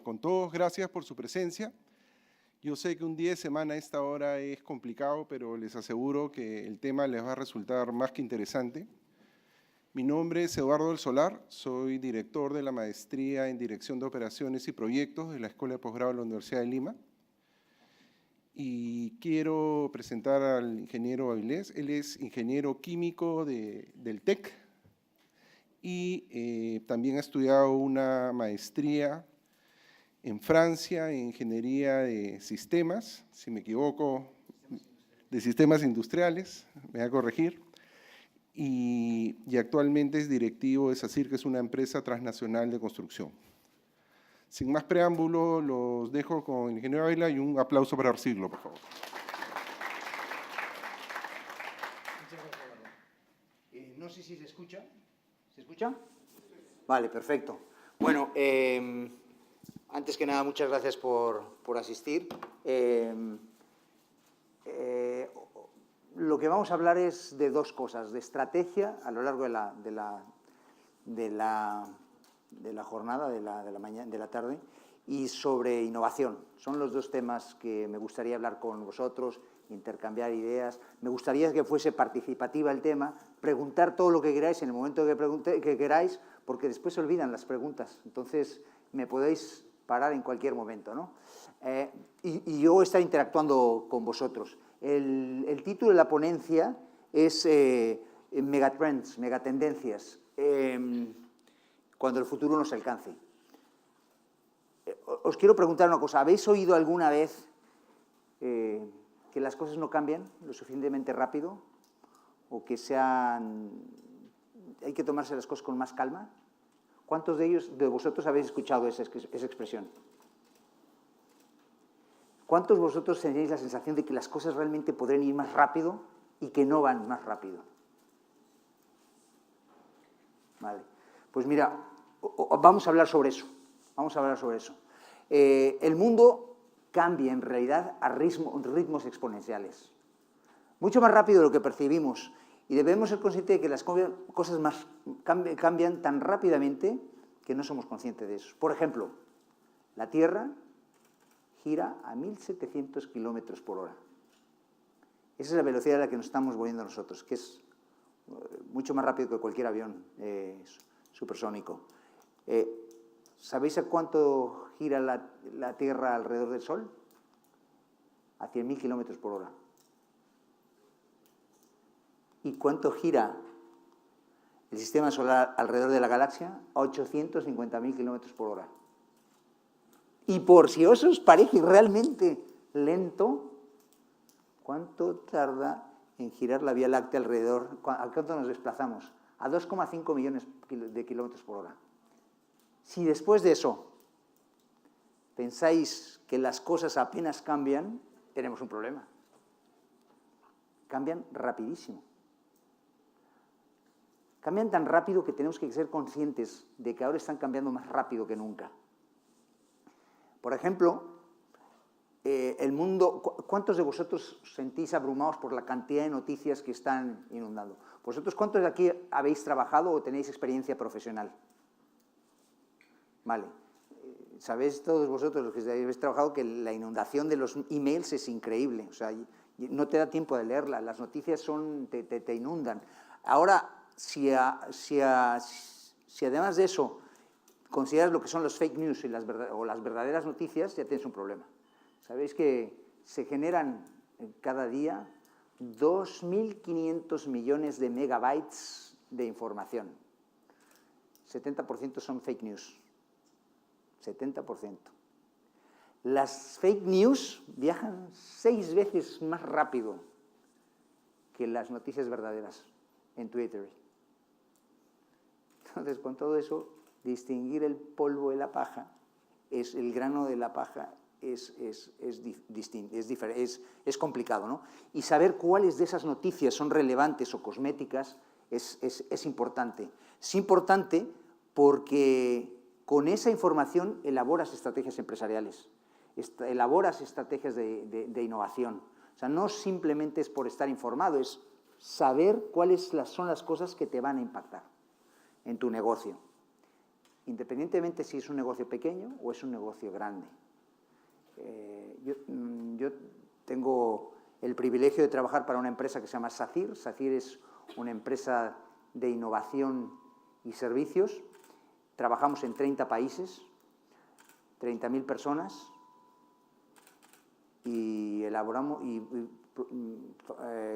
Con todos, gracias por su presencia. Yo sé que un día de semana a esta hora es complicado, pero les aseguro que el tema les va a resultar más que interesante. Mi nombre es Eduardo del Solar, soy director de la Maestría en Dirección de Operaciones y Proyectos de la Escuela de Posgrado de la Universidad de Lima. Y quiero presentar al ingeniero Avilés. Él es ingeniero químico del TEC y también ha estudiado una maestría en Francia en ingeniería de sistemas, si me equivoco, de sistemas industriales, me va a corregir, y actualmente es directivo de SACIR, que es una empresa transnacional de construcción. Sin más preámbulo, los dejo con el ingeniero Ávila y un aplauso para recibirlo, por favor. Muchas gracias, no sé si se escucha. ¿Se escucha? Vale, perfecto. Bueno, antes que nada, muchas gracias por asistir. Lo que vamos a hablar es de dos cosas, de estrategia a lo largo de la jornada, de la tarde, y sobre innovación. Son los dos temas que me gustaría hablar con vosotros, intercambiar ideas. Me gustaría que fuese participativa el tema, preguntar todo lo que queráis en el momento que queráis, porque después se olvidan las preguntas. Entonces, me podéis parar en cualquier momento, ¿no? Y yo estar interactuando con vosotros. El título de la ponencia es Megatrends, megatendencias, cuando el futuro nos alcance. Os quiero preguntar una cosa. ¿Habéis oído alguna vez que las cosas no cambian lo suficientemente rápido? ¿O que hay que tomarse las cosas con más calma? ¿Cuántos de vosotros habéis escuchado esa expresión? ¿Cuántos de vosotros tenéis la sensación de que las cosas realmente podrían ir más rápido y que no van más rápido? Vale. Pues mira, vamos a hablar sobre eso. El mundo cambia en realidad a ritmos exponenciales. Mucho más rápido de lo que percibimos. Y debemos ser conscientes de que las cosas cambian tan rápidamente que no somos conscientes de eso. Por ejemplo, la Tierra gira a 1.700 kilómetros por hora. Esa es la velocidad a la que nos estamos moviendo nosotros, que es mucho más rápido que cualquier avión supersónico. ¿Sabéis a cuánto gira la Tierra alrededor del Sol? A 100.000 kilómetros por hora. ¿Y cuánto gira el sistema solar alrededor de la galaxia? A 850.000 kilómetros por hora. Y por si eso os parece realmente lento, ¿cuánto tarda en girar la Vía Láctea alrededor? ¿A cuánto nos desplazamos? A 2,5 millones de kilómetros por hora. Si después de eso pensáis que las cosas apenas cambian, tenemos un problema. Cambian rapidísimo. Cambian tan rápido que tenemos que ser conscientes de que ahora están cambiando más rápido que nunca. Por ejemplo, el mundo, ¿cuántos de vosotros os sentís abrumados por la cantidad de noticias que están inundando? ¿Vosotros cuántos de aquí habéis trabajado o tenéis experiencia profesional? Vale. Sabéis todos vosotros, los que habéis trabajado, que la inundación de los emails es increíble. O sea, no te da tiempo de leerla. Las noticias te inundan. Ahora, si además de eso consideras lo que son los fake news o las verdaderas noticias, ya tienes un problema. Sabéis que se generan cada día 2.500 millones de megabytes de información. 70% son fake news. 70%. Las fake news viajan 6 veces más rápido que las noticias verdaderas en Twitter. Entonces, con todo eso, distinguir el polvo de la paja, el grano de la paja, es complicado, ¿no? Y saber cuáles de esas noticias son relevantes o cosméticas es importante. Es importante porque con esa información elaboras estrategias empresariales, elaboras estrategias de innovación. O sea, no simplemente es por estar informado, es saber cuáles son las cosas que te van a impactar en tu negocio. independientemente si es un negocio pequeño o es un negocio grande. Yo tengo el privilegio de trabajar para una empresa que se llama SACIR. SACIR es una empresa de innovación y servicios. Trabajamos en 30 países, 30.000 personas, y elaboramos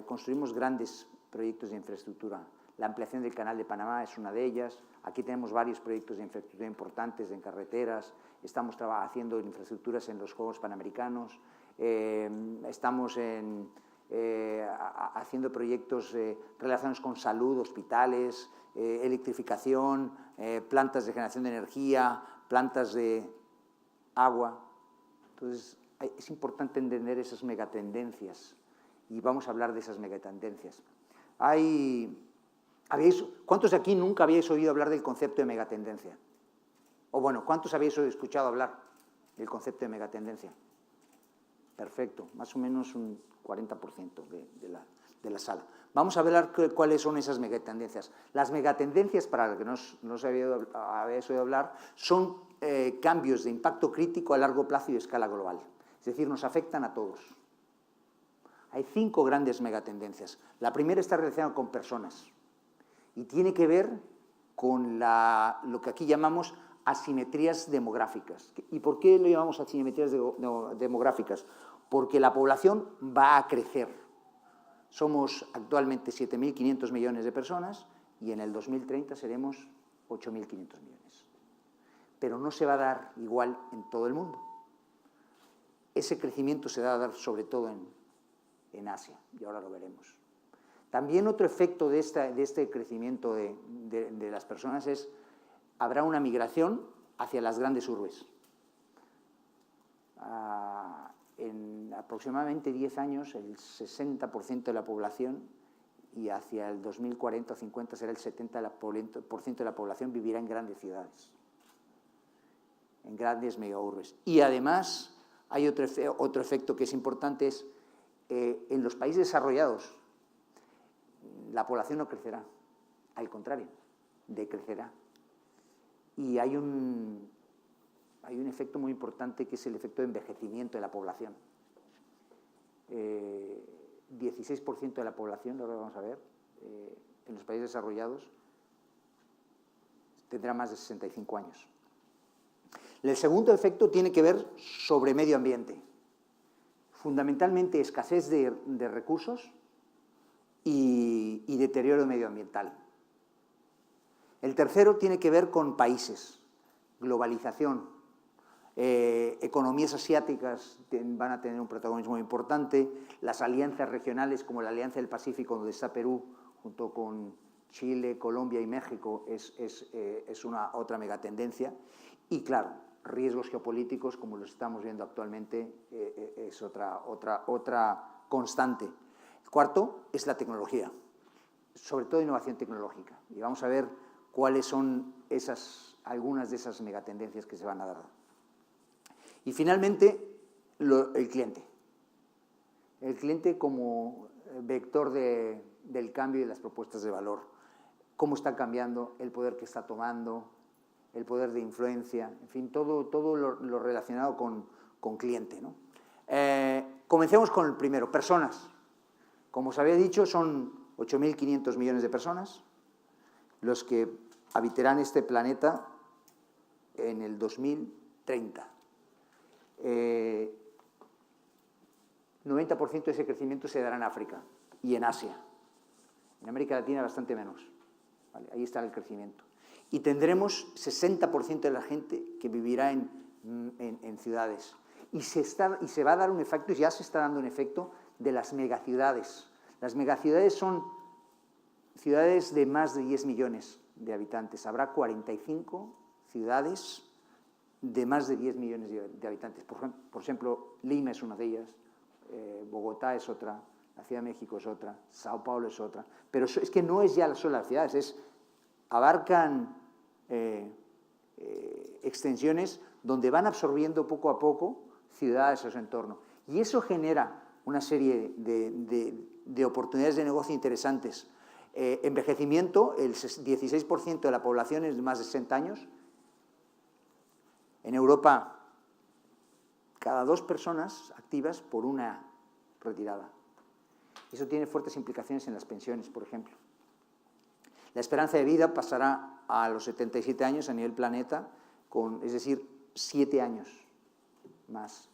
construimos grandes proyectos de infraestructura. La ampliación del Canal de Panamá es una de ellas. Aquí tenemos varios proyectos de infraestructura importantes en carreteras. Estamos haciendo infraestructuras en los Juegos Panamericanos. Estamos haciendo proyectos relacionados con salud, hospitales, electrificación, plantas de generación de energía, plantas de agua. Entonces, es importante entender esas megatendencias y vamos a hablar de esas megatendencias. ¿Cuántos de aquí nunca habíais oído hablar del concepto de megatendencia? O bueno, ¿cuántos habéis escuchado hablar del concepto de megatendencia? Perfecto, más o menos un 40% de la sala. Vamos a hablar cuáles son esas megatendencias. Las megatendencias, para los que no os habéis oído hablar, son cambios de impacto crítico a largo plazo y de escala global. Es decir, nos afectan a todos. Hay 5 grandes megatendencias. La primera está relacionada con personas y tiene que ver con lo que aquí llamamos asimetrías demográficas. ¿Y por qué lo llamamos asimetrías demográficas? Porque la población va a crecer. Somos actualmente 7.500 millones de personas y en el 2030 seremos 8.500 millones. Pero no se va a dar igual en todo el mundo. Ese crecimiento se va a dar sobre todo en Asia, y ahora lo veremos. También otro efecto de este crecimiento de las personas es habrá una migración hacia las grandes urbes. En aproximadamente 10 años, el 60% de la población, y hacia el 2040 o 50 será el 70% de la población, vivirá en grandes ciudades, en grandes megaurbes. Y además hay otro efecto que es importante, es en los países desarrollados la población no crecerá, al contrario, decrecerá. Y hay un efecto muy importante que es el efecto de envejecimiento de la población. 16% de la población, ahora vamos a ver, en los países desarrollados tendrá más de 65 años. El segundo efecto tiene que ver sobre medio ambiente. Fundamentalmente escasez de recursos y deterioro medioambiental. El tercero tiene que ver con países, globalización. Economías asiáticas van a tener un protagonismo importante. Las alianzas regionales, como la Alianza del Pacífico, donde está Perú, junto con Chile, Colombia y México, es otra megatendencia. Y claro, riesgos geopolíticos, como los estamos viendo actualmente, es otra constante. El cuarto es la tecnología, sobre todo innovación tecnológica. Y vamos a ver cuáles son algunas de esas megatendencias que se van a dar. Y finalmente, el cliente. El cliente como vector del cambio y de las propuestas de valor. Cómo está cambiando, el poder que está tomando, el poder de influencia, en fin, todo lo relacionado con cliente, ¿no? Comencemos con el primero, personas. Como os había dicho, son 8.500 millones de personas los que habitarán este planeta en el 2030. 90% de ese crecimiento se dará en África y en Asia. En América Latina bastante menos. ¿Vale? Ahí está el crecimiento. Y tendremos 60% de la gente que vivirá en ciudades. Y se va a dar un efecto, y ya se está dando un efecto, de las megaciudades. Las megaciudades son ciudades de más de 10 millones de habitantes. Habrá 45 ciudades de más de 10 millones de habitantes. Por ejemplo, Lima es una de ellas, Bogotá es otra, la Ciudad de México es otra, Sao Paulo es otra. Pero es que no es ya solo las ciudades, abarcan extensiones donde van absorbiendo poco a poco ciudades a su entorno. Y eso genera una serie de oportunidades de negocio interesantes. Envejecimiento, el 16% de la población es de más de 60 años En Europa, cada 2 personas activas por una retirada. Eso tiene fuertes implicaciones en las pensiones, por ejemplo. La esperanza de vida pasará a los 77 años a nivel planeta, es decir, 7 años más.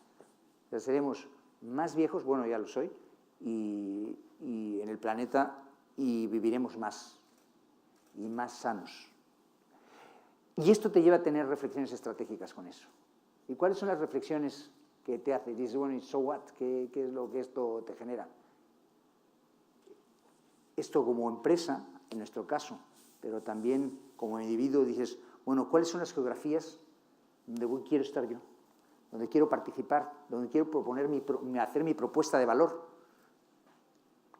O sea, seremos más viejos, bueno, ya lo soy, y en el planeta, y viviremos más, y más sanos. Y esto te lleva a tener reflexiones estratégicas con eso. ¿Y cuáles son las reflexiones que te hace? Dices, bueno, ¿y so what? ¿Qué es lo que esto te genera? Esto como empresa, en nuestro caso, pero también como individuo, dices, bueno, ¿cuáles son las geografías donde quiero estar yo? Donde quiero participar, donde quiero hacer mi propuesta de valor.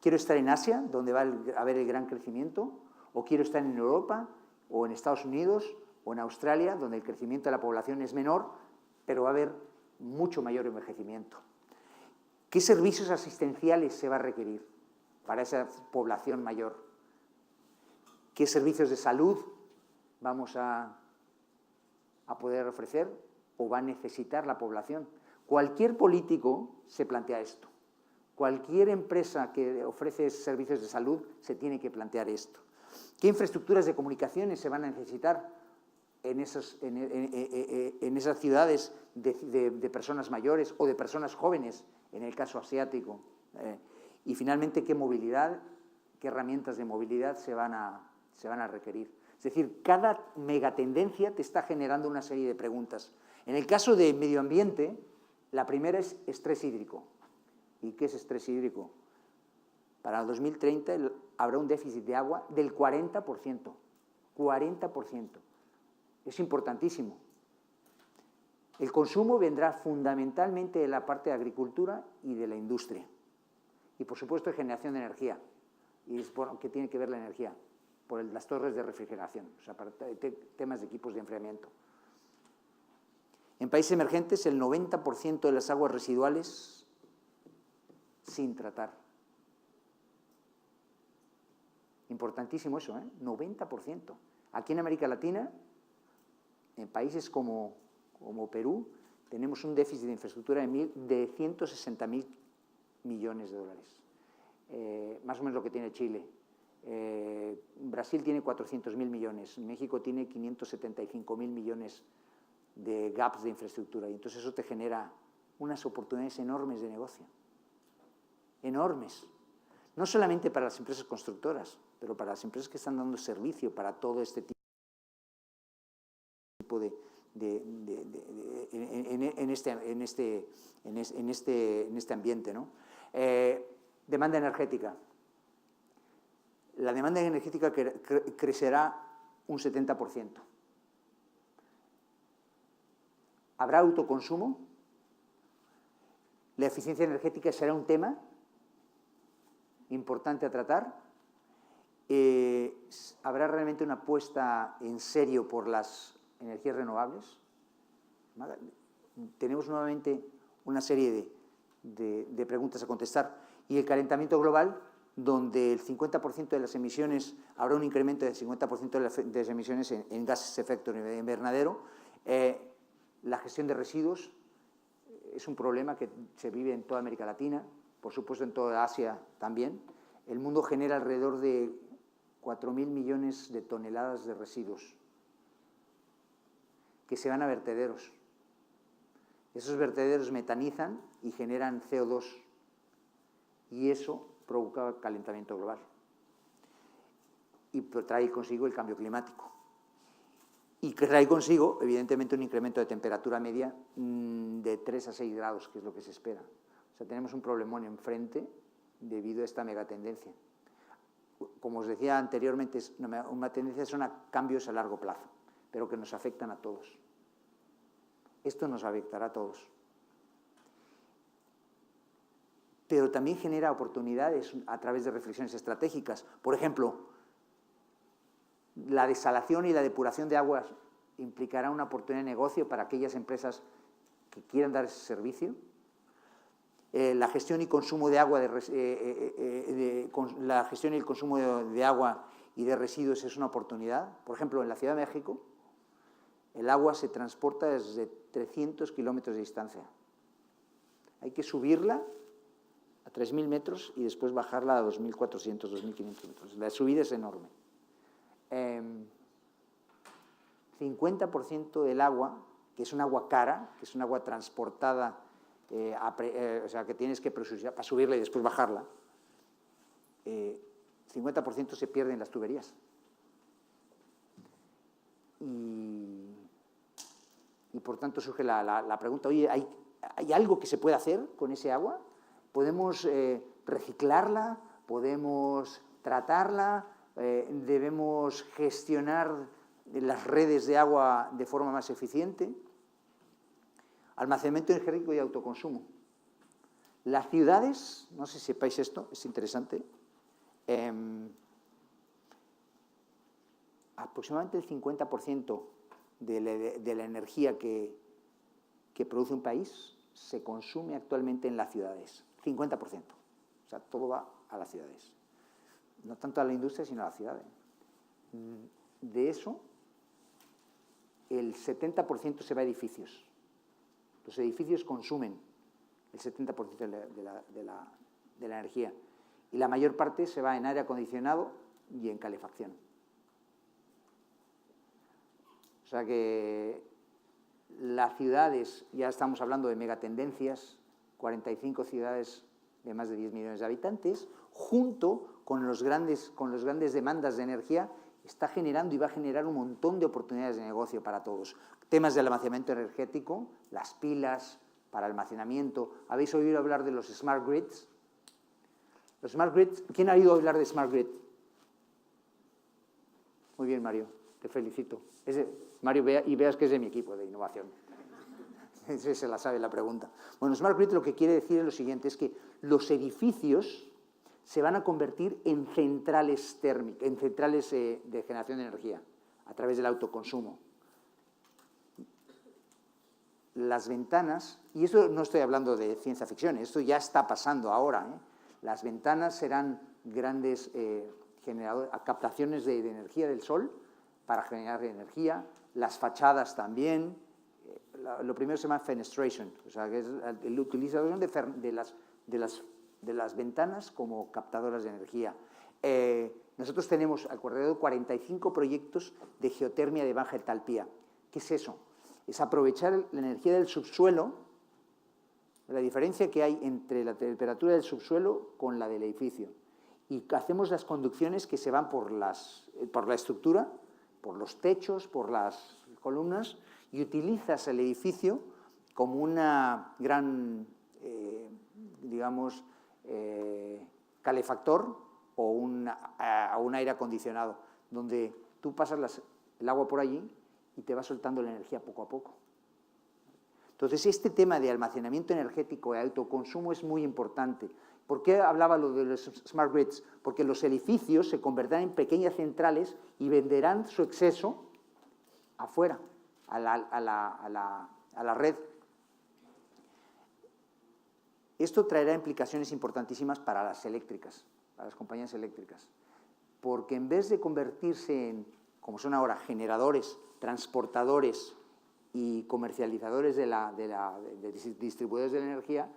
¿Quiero estar en Asia, donde va a haber el gran crecimiento? ¿O quiero estar en Europa, o en Estados Unidos, o en Australia, donde el crecimiento de la población es menor, pero va a haber mucho mayor envejecimiento? ¿Qué servicios asistenciales se va a requerir para esa población mayor? ¿Qué servicios de salud vamos a poder ofrecer o va a necesitar la población? Cualquier político se plantea esto. Cualquier empresa que ofrece servicios de salud se tiene que plantear esto. ¿Qué infraestructuras de comunicaciones se van a necesitar en esas ciudades de personas mayores o de personas jóvenes, en el caso asiático? Y finalmente, ¿qué movilidad, qué herramientas de movilidad se van a requerir? Es decir, cada megatendencia te está generando una serie de preguntas. En el caso de medio ambiente, la primera es estrés hídrico. ¿Y qué es estrés hídrico? Para el 2030 habrá un déficit de agua del 40%. 40%. Es importantísimo. El consumo vendrá fundamentalmente de la parte de agricultura y de la industria. Y, por supuesto, de generación de energía. ¿Y por qué tiene que ver la energía? Por las torres de refrigeración, o sea, para temas de equipos de enfriamiento. En países emergentes, el 90% de las aguas residuales sin tratar. Importantísimo eso, ¿eh? 90%. Aquí en América Latina, en países como Perú, tenemos un déficit de infraestructura de 160.000 millones de dólares. Más o menos lo que tiene Chile. Brasil tiene 400.000 millones, México tiene 575.000 millones de gaps de infraestructura, y entonces eso te genera unas oportunidades enormes de negocio. Enormes. No solamente para las empresas constructoras, pero para las empresas que están dando servicio para todo este tipo en este ambiente, ¿no? Demanda energética. La demanda energética crecerá un 70%. ¿Habrá autoconsumo? ¿La eficiencia energética será un tema importante a tratar? ¿Habrá realmente una apuesta en serio por las energías renovables? Tenemos nuevamente una serie de preguntas a contestar. Y el calentamiento global, donde el 50% de las emisiones, habrá un incremento del 50% de las emisiones en gases de efecto invernadero. La gestión de residuos es un problema que se vive en toda América Latina, por supuesto en toda Asia también. El mundo genera alrededor de 4.000 millones de toneladas de residuos que se van a vertederos. Esos vertederos metanizan y generan CO2, y eso provoca calentamiento global y trae consigo el cambio climático. Y que trae consigo, evidentemente, un incremento de temperatura media de 3 a 6 grados, que es lo que se espera. O sea, tenemos un problemón enfrente debido a esta megatendencia. Como os decía anteriormente, una tendencia son cambios a largo plazo, pero que nos afectan a todos. Esto nos afectará a todos. Pero también genera oportunidades a través de reflexiones estratégicas. Por ejemplo, la desalación y la depuración de aguas implicará una oportunidad de negocio para aquellas empresas que quieran dar ese servicio. La gestión y consumo de agua, la gestión y el consumo de agua y de residuos es una oportunidad. Por ejemplo, en la Ciudad de México, El agua se transporta desde 300 kilómetros de distancia. Hay que subirla a 3.000 metros y después bajarla a 2.400, 2.500 metros. La subida es enorme. 50% del agua, que es un agua cara, que es un agua transportada, o sea, que tienes que para subirla y después bajarla, 50% se pierde en las tuberías. Y por tanto surge la pregunta, oye, ¿hay algo que se puede hacer con ese agua? ¿Podemos reciclarla? ¿Podemos tratarla? ¿Debemos gestionar las redes de agua de forma más eficiente? Almacenamiento energético y autoconsumo. Las ciudades, no sé si sepáis esto, es interesante, aproximadamente el 50% de la energía que produce un país se consume actualmente en las ciudades. 50%. O sea, todo va a las ciudades. No tanto a la industria, sino a las ciudades. De eso, el 70% se va a edificios. Los edificios consumen el 70% de la energía. Y la mayor parte se va en aire acondicionado y en calefacción. O sea que las ciudades, ya estamos hablando de megatendencias, 45 ciudades de más de 10 millones de habitantes, junto con las grandes demandas de energía, está generando y va a generar un montón de oportunidades de negocio para todos. Temas de almacenamiento energético, las pilas para almacenamiento. ¿Habéis oído hablar de los smart grids? Los smart grids, ¿quién ha oído hablar de smart grid? Muy bien, Mario, te felicito. Mario, veas que es de mi equipo de innovación. Ese se la sabe la pregunta. Bueno, smart grid lo que quiere decir es lo siguiente, es que los edificios se van a convertir en centrales térmicas, en centrales de generación de energía, a través del autoconsumo. Las ventanas, y esto no estoy hablando de ciencia ficción, esto ya está pasando ahora, Las ventanas serán grandes captaciones de energía del sol para generar energía, las fachadas también. Lo primero se llama fenestration, o sea, que es la utilización de las ventanas como captadoras de energía. Nosotros tenemos alrededor de 45 proyectos de geotermia de baja entalpía. ¿Qué es eso? Es aprovechar la energía del subsuelo, la diferencia que hay entre la temperatura del subsuelo con la del edificio. Y hacemos las conducciones que se van por la estructura, por los techos, por las columnas, y utilizas el edificio como una gran, calefactor o un aire acondicionado, donde tú pasas el agua por allí y te va soltando la energía poco a poco. Entonces, este tema de almacenamiento energético y autoconsumo es muy importante. ¿Por qué hablaba lo de los smart grids? Porque los edificios se convertirán en pequeñas centrales y venderán su exceso afuera, a la red. Esto traerá implicaciones importantísimas para las eléctricas, para las compañías eléctricas, porque en vez de convertirse en, como son ahora, generadores, transportadores y comercializadores de distribuidores de la energía,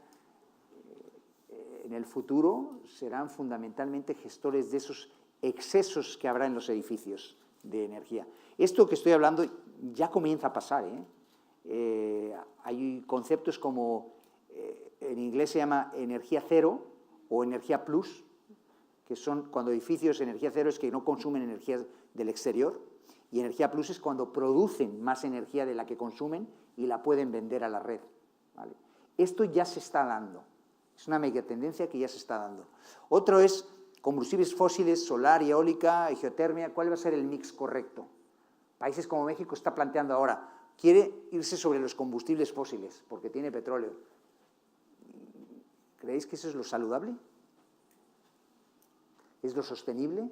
en el futuro serán fundamentalmente gestores de esos excesos que habrá en los edificios de energía. Esto que estoy hablando ya comienza a pasar. Hay conceptos como, en inglés se llama energía cero o energía plus, que son cuando edificios energía cero es que no consumen energía del exterior, y energía plus es cuando producen más energía de la que consumen y la pueden vender a la red. ¿Vale? Esto ya se está dando. Es una megatendencia que ya se está dando. Otro es combustibles fósiles, solar, eólica, geotermia. ¿Cuál va a ser el mix correcto? Países como México está planteando ahora, quiere irse sobre los combustibles fósiles porque tiene petróleo. ¿Creéis que eso es lo saludable? ¿Es lo sostenible?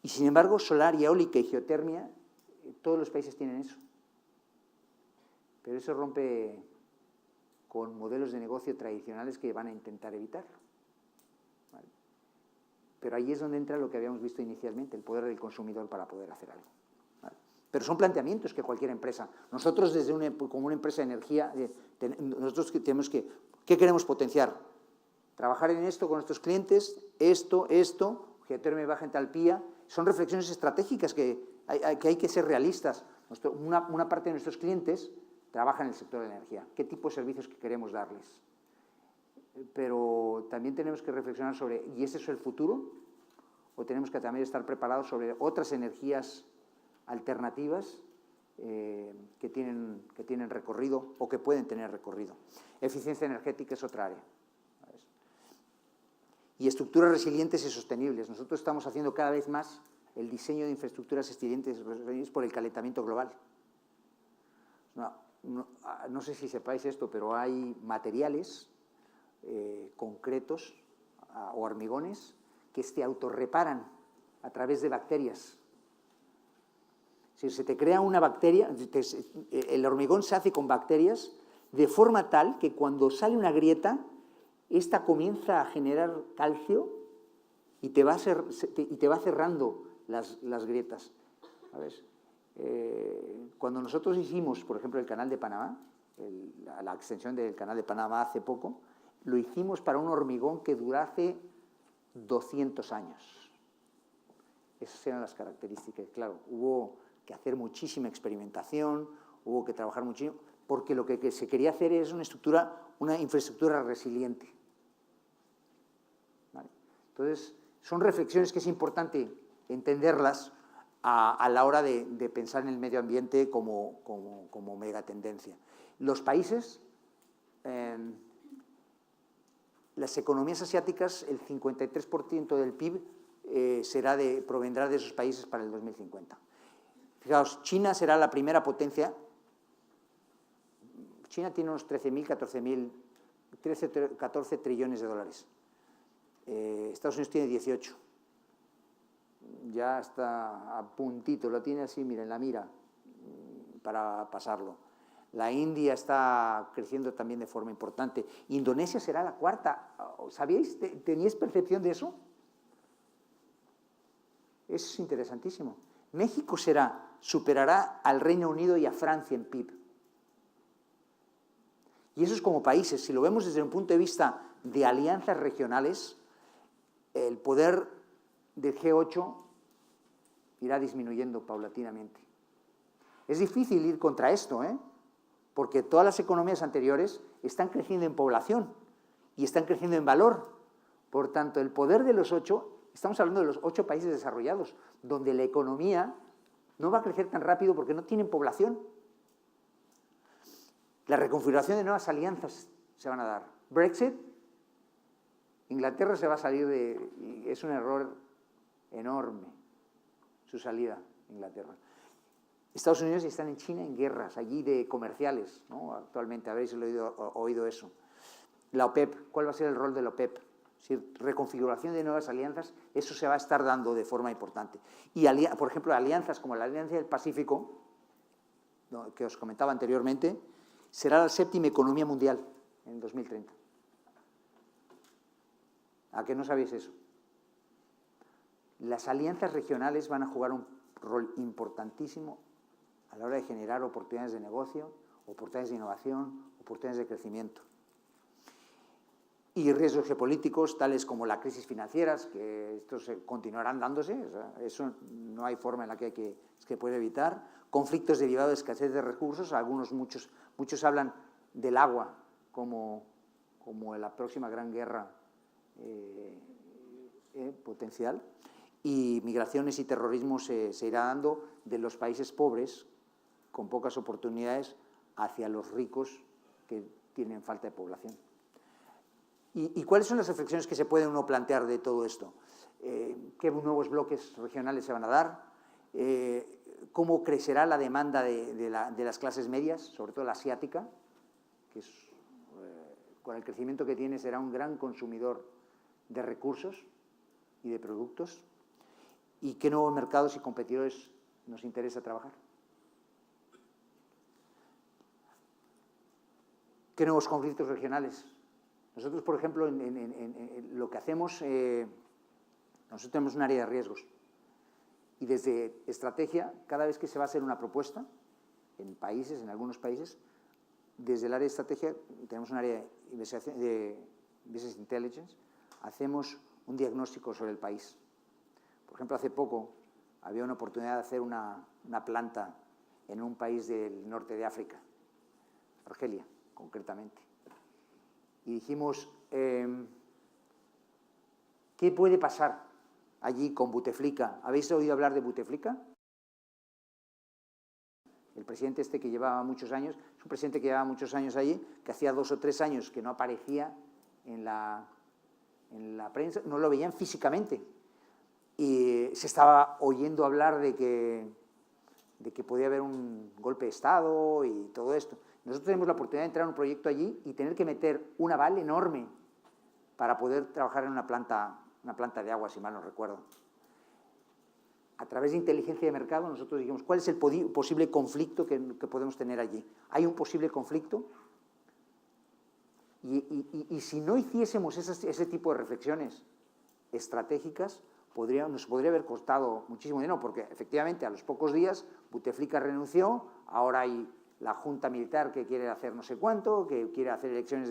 Y sin embargo, solar, eólica y geotermia, todos los países tienen eso. Pero eso rompe con modelos de negocio tradicionales que van a intentar evitarlo. ¿Vale? Pero ahí es donde entra lo que habíamos visto inicialmente, el poder del consumidor para poder hacer algo. ¿Vale? Pero son planteamientos que cualquier empresa. Nosotros, como una empresa de energía, nosotros tenemos ¿qué queremos potenciar? Trabajar en esto con nuestros clientes, esto, geotermia de baja entalpía. Son reflexiones estratégicas que hay que ser realistas. Una parte de nuestros clientes trabaja en el sector de la energía. ¿Qué tipo de servicios que queremos darles? Pero también tenemos que reflexionar sobre, ¿y ese es el futuro? ¿O tenemos que también estar preparados sobre otras energías alternativas que tienen recorrido o que pueden tener recorrido? Eficiencia energética es otra área. Y estructuras resilientes y sostenibles. Nosotros estamos haciendo cada vez más el diseño de infraestructuras resilientes por el calentamiento global. No sé si sepáis esto, pero hay materiales concretos o hormigones que se autorreparan a través de bacterias. Si se te crea una bacteria, el hormigón se hace con bacterias de forma tal que cuando sale una grieta, esta comienza a generar calcio y te va cerrando las grietas. ¿Sabes? Cuando nosotros hicimos, por ejemplo, el Canal de Panamá, la extensión del Canal de Panamá hace poco, lo hicimos para un hormigón que durase 200 años. Esas eran las características. Claro, hubo que hacer muchísima experimentación, hubo que trabajar muchísimo, porque lo que se quería hacer es una infraestructura resiliente. ¿Vale? Entonces, son reflexiones que es importante entenderlas a la hora de pensar en el medio ambiente como megatendencia. Los países, las economías asiáticas, el 53% del PIB provendrá de esos países para el 2050. Fijaos, China será la primera potencia. China tiene unos 14 trillones de dólares. Estados Unidos tiene 18. Ya está a puntito, lo tiene así, miren, la mira para pasarlo. La India está creciendo también de forma importante. Indonesia será la cuarta. ¿Sabíais? ¿Teníais percepción de eso? Es interesantísimo. México superará al Reino Unido y a Francia en PIB. Y eso es como países. Si lo vemos desde un punto de vista de alianzas regionales, el poder del G8 irá disminuyendo paulatinamente. Es difícil ir contra esto, porque todas las economías anteriores están creciendo en población y están creciendo en valor. Por tanto, el poder de los 8, estamos hablando de los 8 países desarrollados, donde la economía no va a crecer tan rápido porque no tienen población. La reconfiguración de nuevas alianzas se van a dar. Brexit, Inglaterra se va a salir es un error enorme su salida, Inglaterra. Estados Unidos están en China en guerras, allí de comerciales, ¿no? Actualmente, habréis oído eso. La OPEP, ¿cuál va a ser el rol de la OPEP? Es decir, reconfiguración de nuevas alianzas, eso se va a estar dando de forma importante. Y, por ejemplo, alianzas como la Alianza del Pacífico, ¿no?, que os comentaba anteriormente, será la 7ª economía mundial en 2030. ¿A qué no sabéis eso? Las alianzas regionales van a jugar un rol importantísimo a la hora de generar oportunidades de negocio, oportunidades de innovación, oportunidades de crecimiento. Y riesgos geopolíticos, tales como las crisis financieras, que estos continuarán dándose, o sea, eso no hay forma en la que puede evitar. Conflictos derivados de escasez de recursos, muchos hablan del agua como la próxima gran guerra potencial. Y migraciones y terrorismo se irá dando de los países pobres, con pocas oportunidades, hacia los ricos que tienen falta de población. ¿Y cuáles son las reflexiones que se puede uno plantear de todo esto? ¿Qué nuevos bloques regionales se van a dar? ¿Cómo crecerá la demanda de las clases medias, sobre todo la asiática, que con el crecimiento que tiene será un gran consumidor de recursos y de productos? ¿Y qué nuevos mercados y competidores nos interesa trabajar? ¿Qué nuevos conflictos regionales? Nosotros, por ejemplo, en lo que hacemos, nosotros tenemos un área de riesgos Y desde estrategia, cada vez que se va a hacer una propuesta, en algunos países, desde el área de estrategia, tenemos un área de investigación de Business Intelligence, hacemos un diagnóstico sobre el país. Por ejemplo, hace poco había una oportunidad de hacer una planta en un país del norte de África, Argelia, concretamente. Y dijimos, ¿qué puede pasar allí con Bouteflika? ¿Habéis oído hablar de Bouteflika? El presidente este que llevaba muchos años, es un presidente que llevaba muchos años allí, que hacía 2 o 3 años que no aparecía en la prensa, no lo veían físicamente. Y se estaba oyendo hablar de que podía haber un golpe de Estado y todo esto. Nosotros tenemos la oportunidad de entrar en un proyecto allí y tener que meter un aval enorme para poder trabajar en una planta de agua, si mal no recuerdo. A través de inteligencia de mercado, nosotros dijimos, ¿cuál es el posible conflicto que podemos tener allí? ¿Hay un posible conflicto? Y si no hiciésemos ese tipo de reflexiones estratégicas, nos podría haber costado muchísimo dinero, porque efectivamente a los pocos días Bouteflika renunció, ahora hay la junta militar que quiere hacer no sé cuánto, que quiere hacer elecciones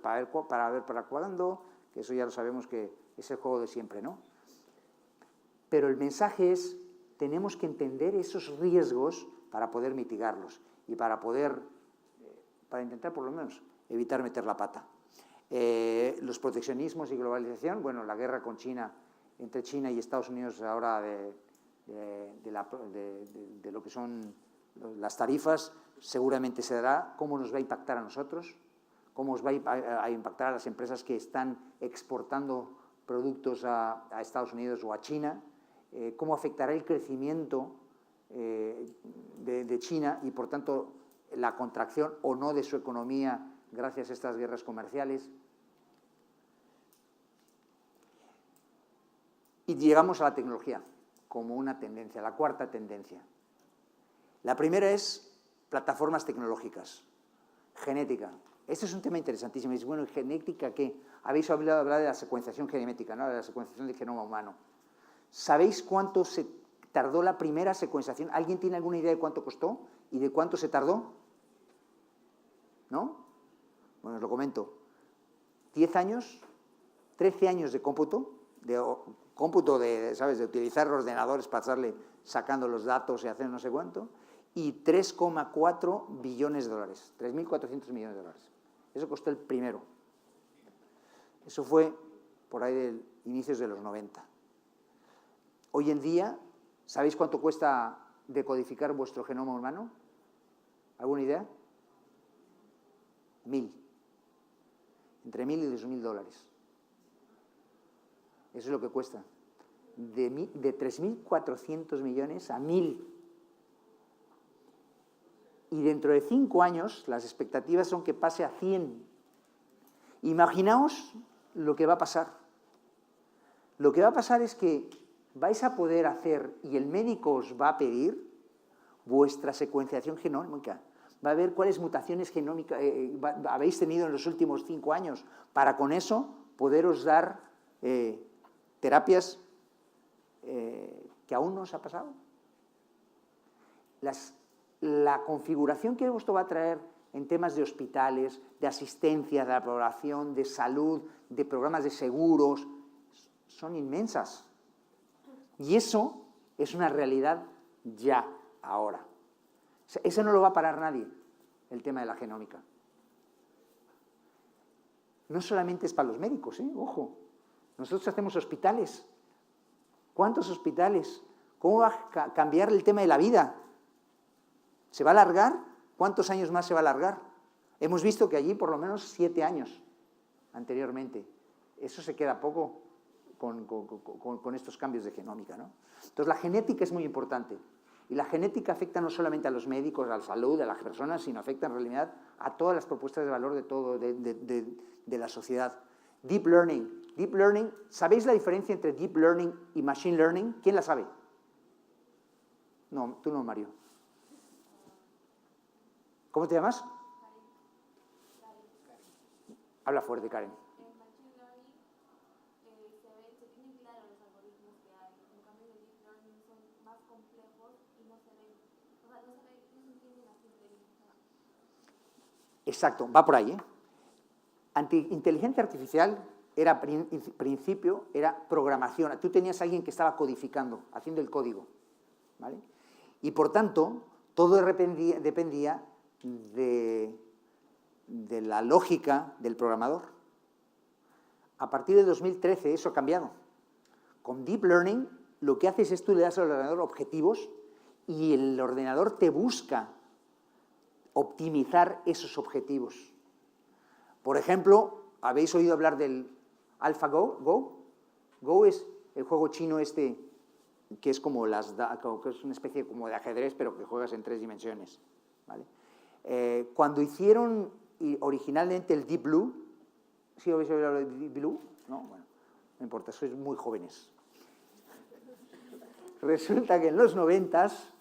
para ver para cuándo, que eso ya lo sabemos que es el juego de siempre, ¿no? Pero el mensaje es, tenemos que entender esos riesgos para poder mitigarlos y para intentar por lo menos evitar meter la pata. Los proteccionismos y globalización, bueno, la guerra con China, entre China y Estados Unidos ahora de lo que son las tarifas, seguramente se dará. ¿Cómo nos va a impactar a nosotros? ¿Cómo os va a impactar a las empresas que están exportando productos a Estados Unidos o a China? ¿Cómo afectará el crecimiento de China y, por tanto, la contracción o no de su economía gracias a estas guerras comerciales? Y llegamos a la tecnología como una tendencia, la cuarta tendencia. La primera es plataformas tecnológicas, genética. Este es un tema interesantísimo. Y bueno, ¿genética qué? Habéis hablado de la secuenciación genética, ¿no? De la secuenciación del genoma humano. ¿Sabéis cuánto se tardó la primera secuenciación? ¿Alguien tiene alguna idea de cuánto costó y de cuánto se tardó? ¿No? Bueno, os lo comento. 10 años, 13 años de cómputo, ¿sabes? De utilizar ordenadores para estarle sacando los datos y hacer no sé cuánto, y 3,4 billones de dólares, 3.400 millones de dólares. Eso costó el primero. Eso fue por ahí de inicios de los 90. Hoy en día, ¿sabéis cuánto cuesta decodificar vuestro genoma humano? ¿Alguna idea? 1.000. Entre 1.000 y 2.000 dólares. Eso es lo que cuesta. De 3.400 millones a 1.000. Y dentro de 5 años, las expectativas son que pase a 100. Imaginaos lo que va a pasar. Lo que va a pasar es que vais a poder hacer, y el médico os va a pedir, vuestra secuenciación genómica. Va a ver cuáles mutaciones genómicas habéis tenido en los últimos 5 años, para con eso poderos dar terapias que aún no os ha pasado. La configuración que esto va a traer en temas de hospitales, de asistencia de la población, de salud, de programas de seguros, son inmensas. Y eso es una realidad ya, ahora. O sea, eso no lo va a parar nadie, el tema de la genómica. No solamente es para los médicos, ojo. Nosotros hacemos hospitales. ¿Cuántos hospitales? ¿Cómo va a cambiar el tema de la vida? ¿Se va a alargar? ¿Cuántos años más se va a alargar? Hemos visto que allí por lo menos 7 años anteriormente. Eso se queda poco con estos cambios de genómica, ¿no? Entonces, la genética es muy importante. Y la genética afecta no solamente a los médicos, a la salud, a las personas, sino afecta en realidad a todas las propuestas de valor de la sociedad. Deep Learning. Deep Learning, ¿sabéis la diferencia entre Deep Learning y Machine Learning? ¿Quién la sabe? No, tú no, Mario. ¿Cómo te llamas? Habla fuerte, Karen. En Machine Learning se tienen claro los algoritmos que hay. En cambio, de Deep Learning son más Exacto, va por ahí, ¿eh? Inteligencia artificial era principio, era programación. Tú tenías a alguien que estaba codificando, haciendo el código, ¿vale? Y por tanto, todo dependía de la lógica del programador. A partir de 2013 eso ha cambiado. Con Deep Learning lo que haces es tú le das al ordenador objetivos y el ordenador te busca optimizar esos objetivos. Por ejemplo, ¿habéis oído hablar del AlphaGo? Go es el juego chino este que es como que es una especie como de ajedrez, pero que juegas en 3 dimensiones, ¿vale? Cuando hicieron originalmente el Deep Blue, ¿sí habéis oído hablar del Deep Blue? No, bueno, no importa, sois muy jóvenes. Resulta que en los 90s,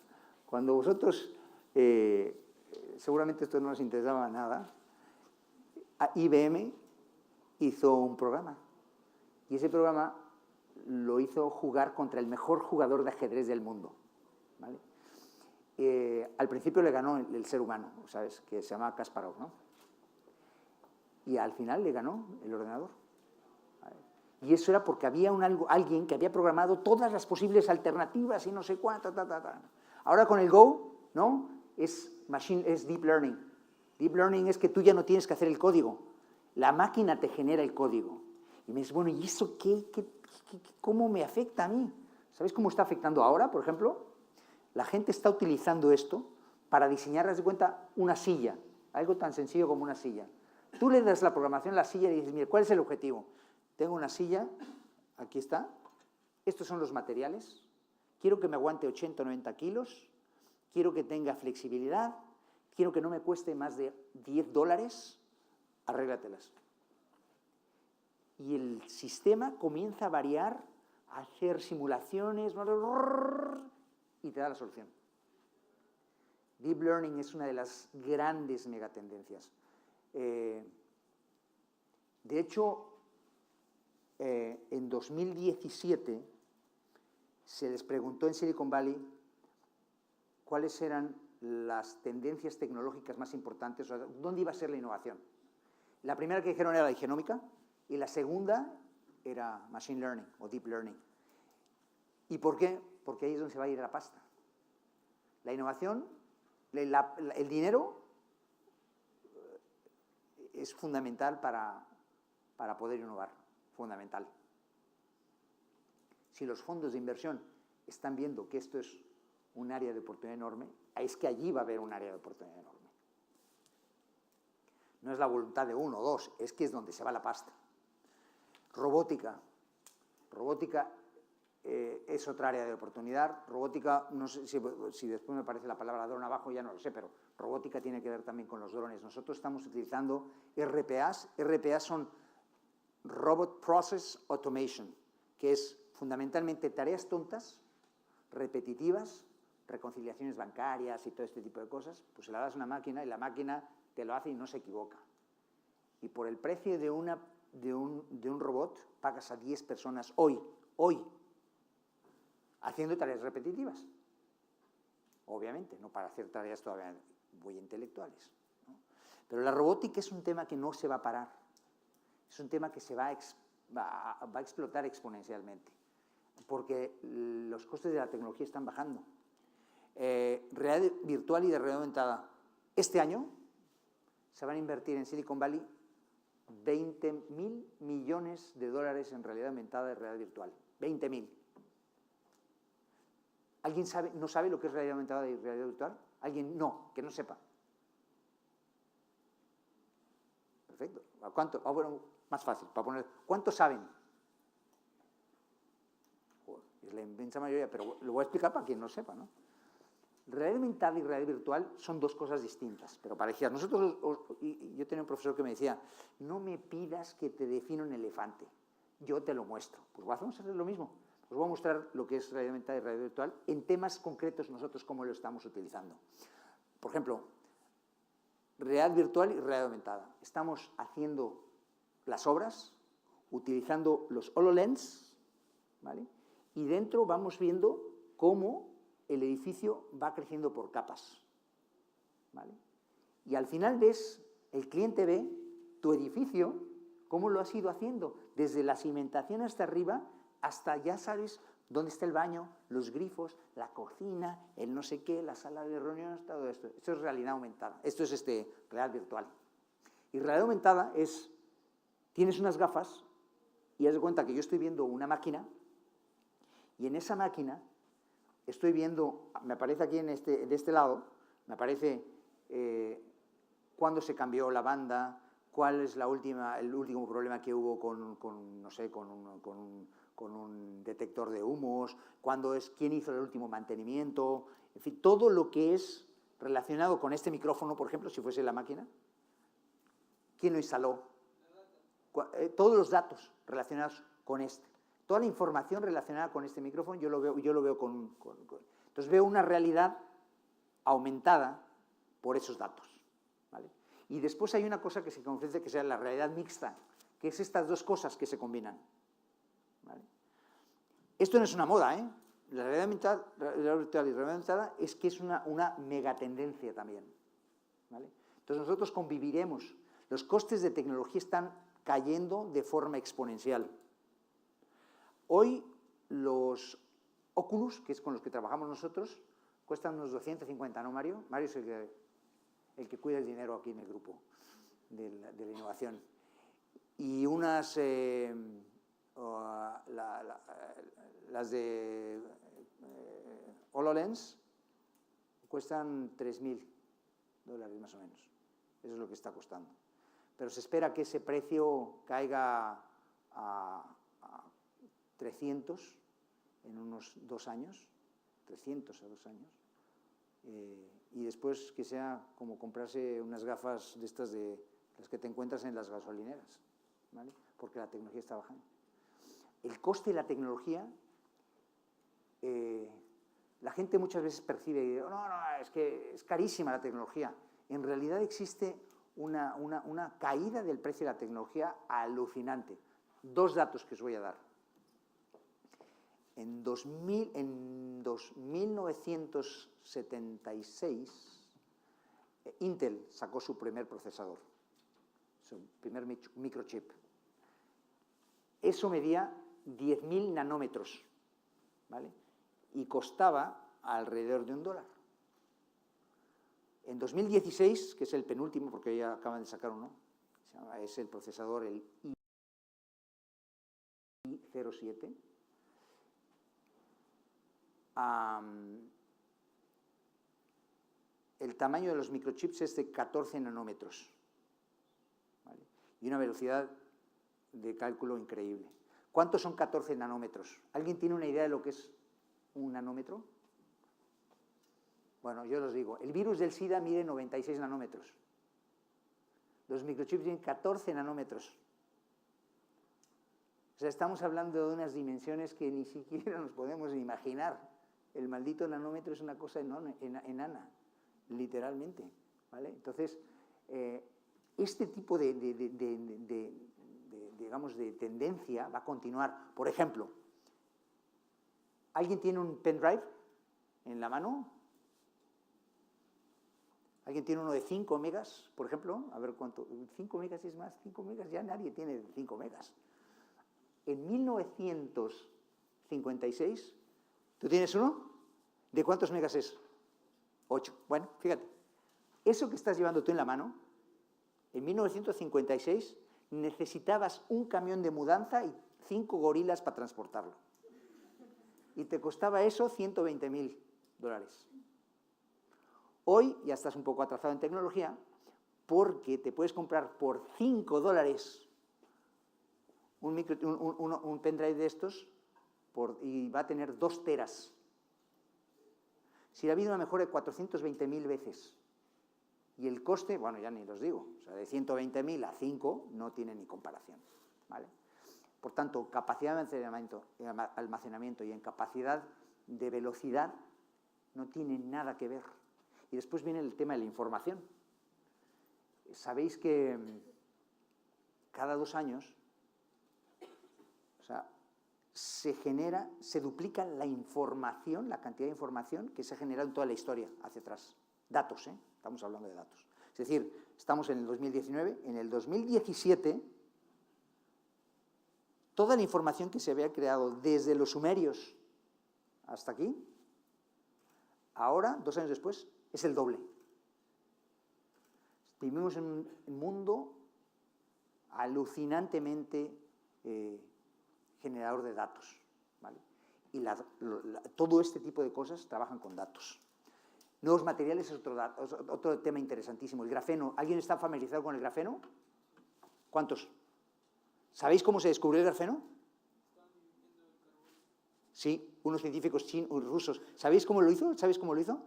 cuando vosotros, seguramente esto no os interesaba nada, IBM hizo un programa. Y ese programa lo hizo jugar contra el mejor jugador de ajedrez del mundo, ¿vale? Al principio le ganó el ser humano, ¿sabes? Que se llama Kasparov, ¿no? Y al final le ganó el ordenador. ¿Vale? Y eso era porque había alguien que había programado todas las posibles alternativas y no sé cuánto, Ahora con el Go, ¿no? Es Deep Learning. Deep Learning es que tú ya no tienes que hacer el código. La máquina te genera el código. Y me dices, bueno, ¿y eso cómo me afecta a mí? ¿Sabéis cómo está afectando ahora, por ejemplo? La gente está utilizando esto para diseñar, haz de cuenta, una silla. Algo tan sencillo como una silla. Tú le das la programación a la silla y dices, mira, ¿cuál es el objetivo? Tengo una silla, aquí está. Estos son los materiales. Quiero que me aguante 80 o 90 kilos. Quiero que tenga flexibilidad. Quiero que no me cueste más de $10, arréglatelas. Y el sistema comienza a variar, a hacer simulaciones, y te da la solución. Deep Learning es una de las grandes megatendencias. De hecho, en 2017 se les preguntó en Silicon Valley cuáles eran las tendencias tecnológicas más importantes, o sea, dónde iba a ser la innovación. La primera que dijeron era la genómica y la segunda era Machine Learning o Deep Learning. ¿Y por qué? Porque ahí es donde se va a ir la pasta. La innovación, el dinero es fundamental para poder innovar, fundamental. Si los fondos de inversión están viendo que esto es un área de oportunidad enorme, es que allí va a haber un área de oportunidad enorme. No es la voluntad de uno o dos, es que es donde se va la pasta. Robótica. Robótica es otra área de oportunidad. Robótica, no sé si después me parece la palabra dron abajo, ya no lo sé, pero robótica tiene que ver también con los drones. Nosotros estamos utilizando RPAs. RPAs son Robot Process Automation, que es fundamentalmente tareas tontas, repetitivas, reconciliaciones bancarias y todo este tipo de cosas, pues se la das a una máquina y la máquina te lo hace y no se equivoca. Y por el precio de un robot pagas a 10 personas hoy, haciendo tareas repetitivas. Obviamente, no para hacer tareas todavía muy intelectuales, ¿no? Pero la robótica es un tema que no se va a parar. Es un tema que se va a explotar exponencialmente, porque los costes de la tecnología están bajando. Realidad virtual y de realidad aumentada. Este año se van a invertir en Silicon Valley $20.000 millones en realidad aumentada y realidad virtual. 20.000. ¿Alguien no sabe lo que es realidad aumentada y realidad virtual? ¿Alguien no? Que no sepa. Perfecto. ¿Cuánto? Bueno, más fácil, para poner. ¿Cuántos saben? Es la inmensa mayoría, pero lo voy a explicar para quien no sepa, ¿no? Realidad aumentada y realidad virtual son dos cosas distintas, pero parecidas. Nosotros, yo tenía un profesor que me decía, no me pidas que te defina un elefante, yo te lo muestro. Pues vamos a hacer lo mismo. Os voy a mostrar lo que es realidad aumentada y realidad virtual en temas concretos nosotros cómo lo estamos utilizando. Por ejemplo, realidad virtual y realidad aumentada. Estamos haciendo las obras utilizando los HoloLens, ¿vale? Y dentro vamos viendo cómo el edificio va creciendo por capas, ¿vale? Y al final ves El cliente ve tu edificio, cómo lo has ido haciendo, desde la cimentación hasta arriba, hasta ya sabes dónde está el baño, los grifos, la cocina, el no sé qué, la sala de reuniones, todo esto. Esto es realidad aumentada. Esto es realidad virtual. Y realidad aumentada es, tienes unas gafas y haz de cuenta que yo estoy viendo una máquina y en esa máquina estoy viendo, me aparece aquí de este lado, me aparece cuándo se cambió la banda, cuál es el último problema que hubo con un detector de humos, quién hizo el último mantenimiento, en fin, todo lo que es relacionado con este micrófono, por ejemplo, si fuese la máquina, quién lo instaló, todos los datos relacionados con toda la información relacionada con este micrófono, yo lo veo entonces veo una realidad aumentada por esos datos, ¿vale? Y después hay una cosa que se ofrece que sea la realidad mixta, que es estas dos cosas que se combinan, ¿vale? Esto no es una moda, ¿eh? La realidad virtual y realidad aumentada es que es una megatendencia también, ¿vale? Entonces nosotros conviviremos. Los costes de tecnología están cayendo de forma exponencial. Hoy los Oculus, que es con los que trabajamos nosotros, cuestan unos 250, ¿no, Mario? Mario es el que cuida el dinero aquí en el grupo de la innovación. Y las de HoloLens cuestan $3.000 más o menos. Eso es lo que está costando. Pero se espera que ese precio caiga a 300 en unos 2 años, 300 a 2 años, y después que sea como comprarse unas gafas de estas de las que te encuentras en las gasolineras, ¿vale? Porque la tecnología está bajando. El coste de la tecnología, la gente muchas veces percibe, no, es que es carísima la tecnología. En realidad existe una caída del precio de la tecnología alucinante. 2 datos que os voy a dar. En 1976, Intel sacó su primer procesador, su primer microchip. Eso medía 10.000 nanómetros, ¿vale? Y costaba alrededor de $1. En 2016, que es el penúltimo, porque ya acaban de sacar uno, es el procesador, el i07, el tamaño de los microchips es de 14 nanómetros, ¿vale? Y una velocidad de cálculo increíble. ¿Cuántos son 14 nanómetros? ¿Alguien tiene una idea de lo que es un nanómetro? Bueno, yo os digo, el virus del SIDA mide 96 nanómetros. Los microchips tienen 14 nanómetros. O sea, estamos hablando de unas dimensiones que ni siquiera nos podemos imaginar. El maldito nanómetro es una cosa enana, literalmente, ¿vale? Entonces, este tipo digamos, de tendencia va a continuar. Por ejemplo, ¿alguien tiene un pendrive en la mano? ¿Alguien tiene uno de 5 megas, por ejemplo? A ver cuánto. 5 megas es más, 5 megas ya nadie tiene 5 megas. En 1956, ¿tú tienes uno? ¿De cuántos megas es? 8. Bueno, fíjate. Eso que estás llevando tú en la mano, en 1956 necesitabas un camión de mudanza y 5 gorilas para transportarlo. Y te costaba eso $120.000. Hoy ya estás un poco atrasado en tecnología porque te puedes comprar por $5 un pendrive de estos y va a tener 2 teras. Si ha habido una mejora de 420.000 veces. Y el coste, bueno, ya ni los digo, o sea, de 120.000 a 5 no tiene ni comparación, ¿vale? Por tanto, capacidad de almacenamiento y en capacidad de velocidad no tiene nada que ver. Y después viene el tema de la información. Sabéis que cada 2 años, o sea, se duplica la información, la cantidad de información que se ha generado en toda la historia hacia atrás. Datos, ¿eh? Estamos hablando de datos. Es decir, estamos en el 2019, en el 2017, toda la información que se había creado desde los sumerios hasta aquí, ahora, 2 años después, es el doble. Vivimos en un mundo alucinantemente generador de datos, ¿vale? Y todo este tipo de cosas trabajan con datos. Nuevos materiales es otro tema interesantísimo. El grafeno. ¿Alguien está familiarizado con el grafeno? ¿Cuántos? ¿Sabéis cómo se descubrió el grafeno? Sí, unos científicos rusos. ¿Sabéis cómo lo hizo? ¿Sabéis cómo lo hizo?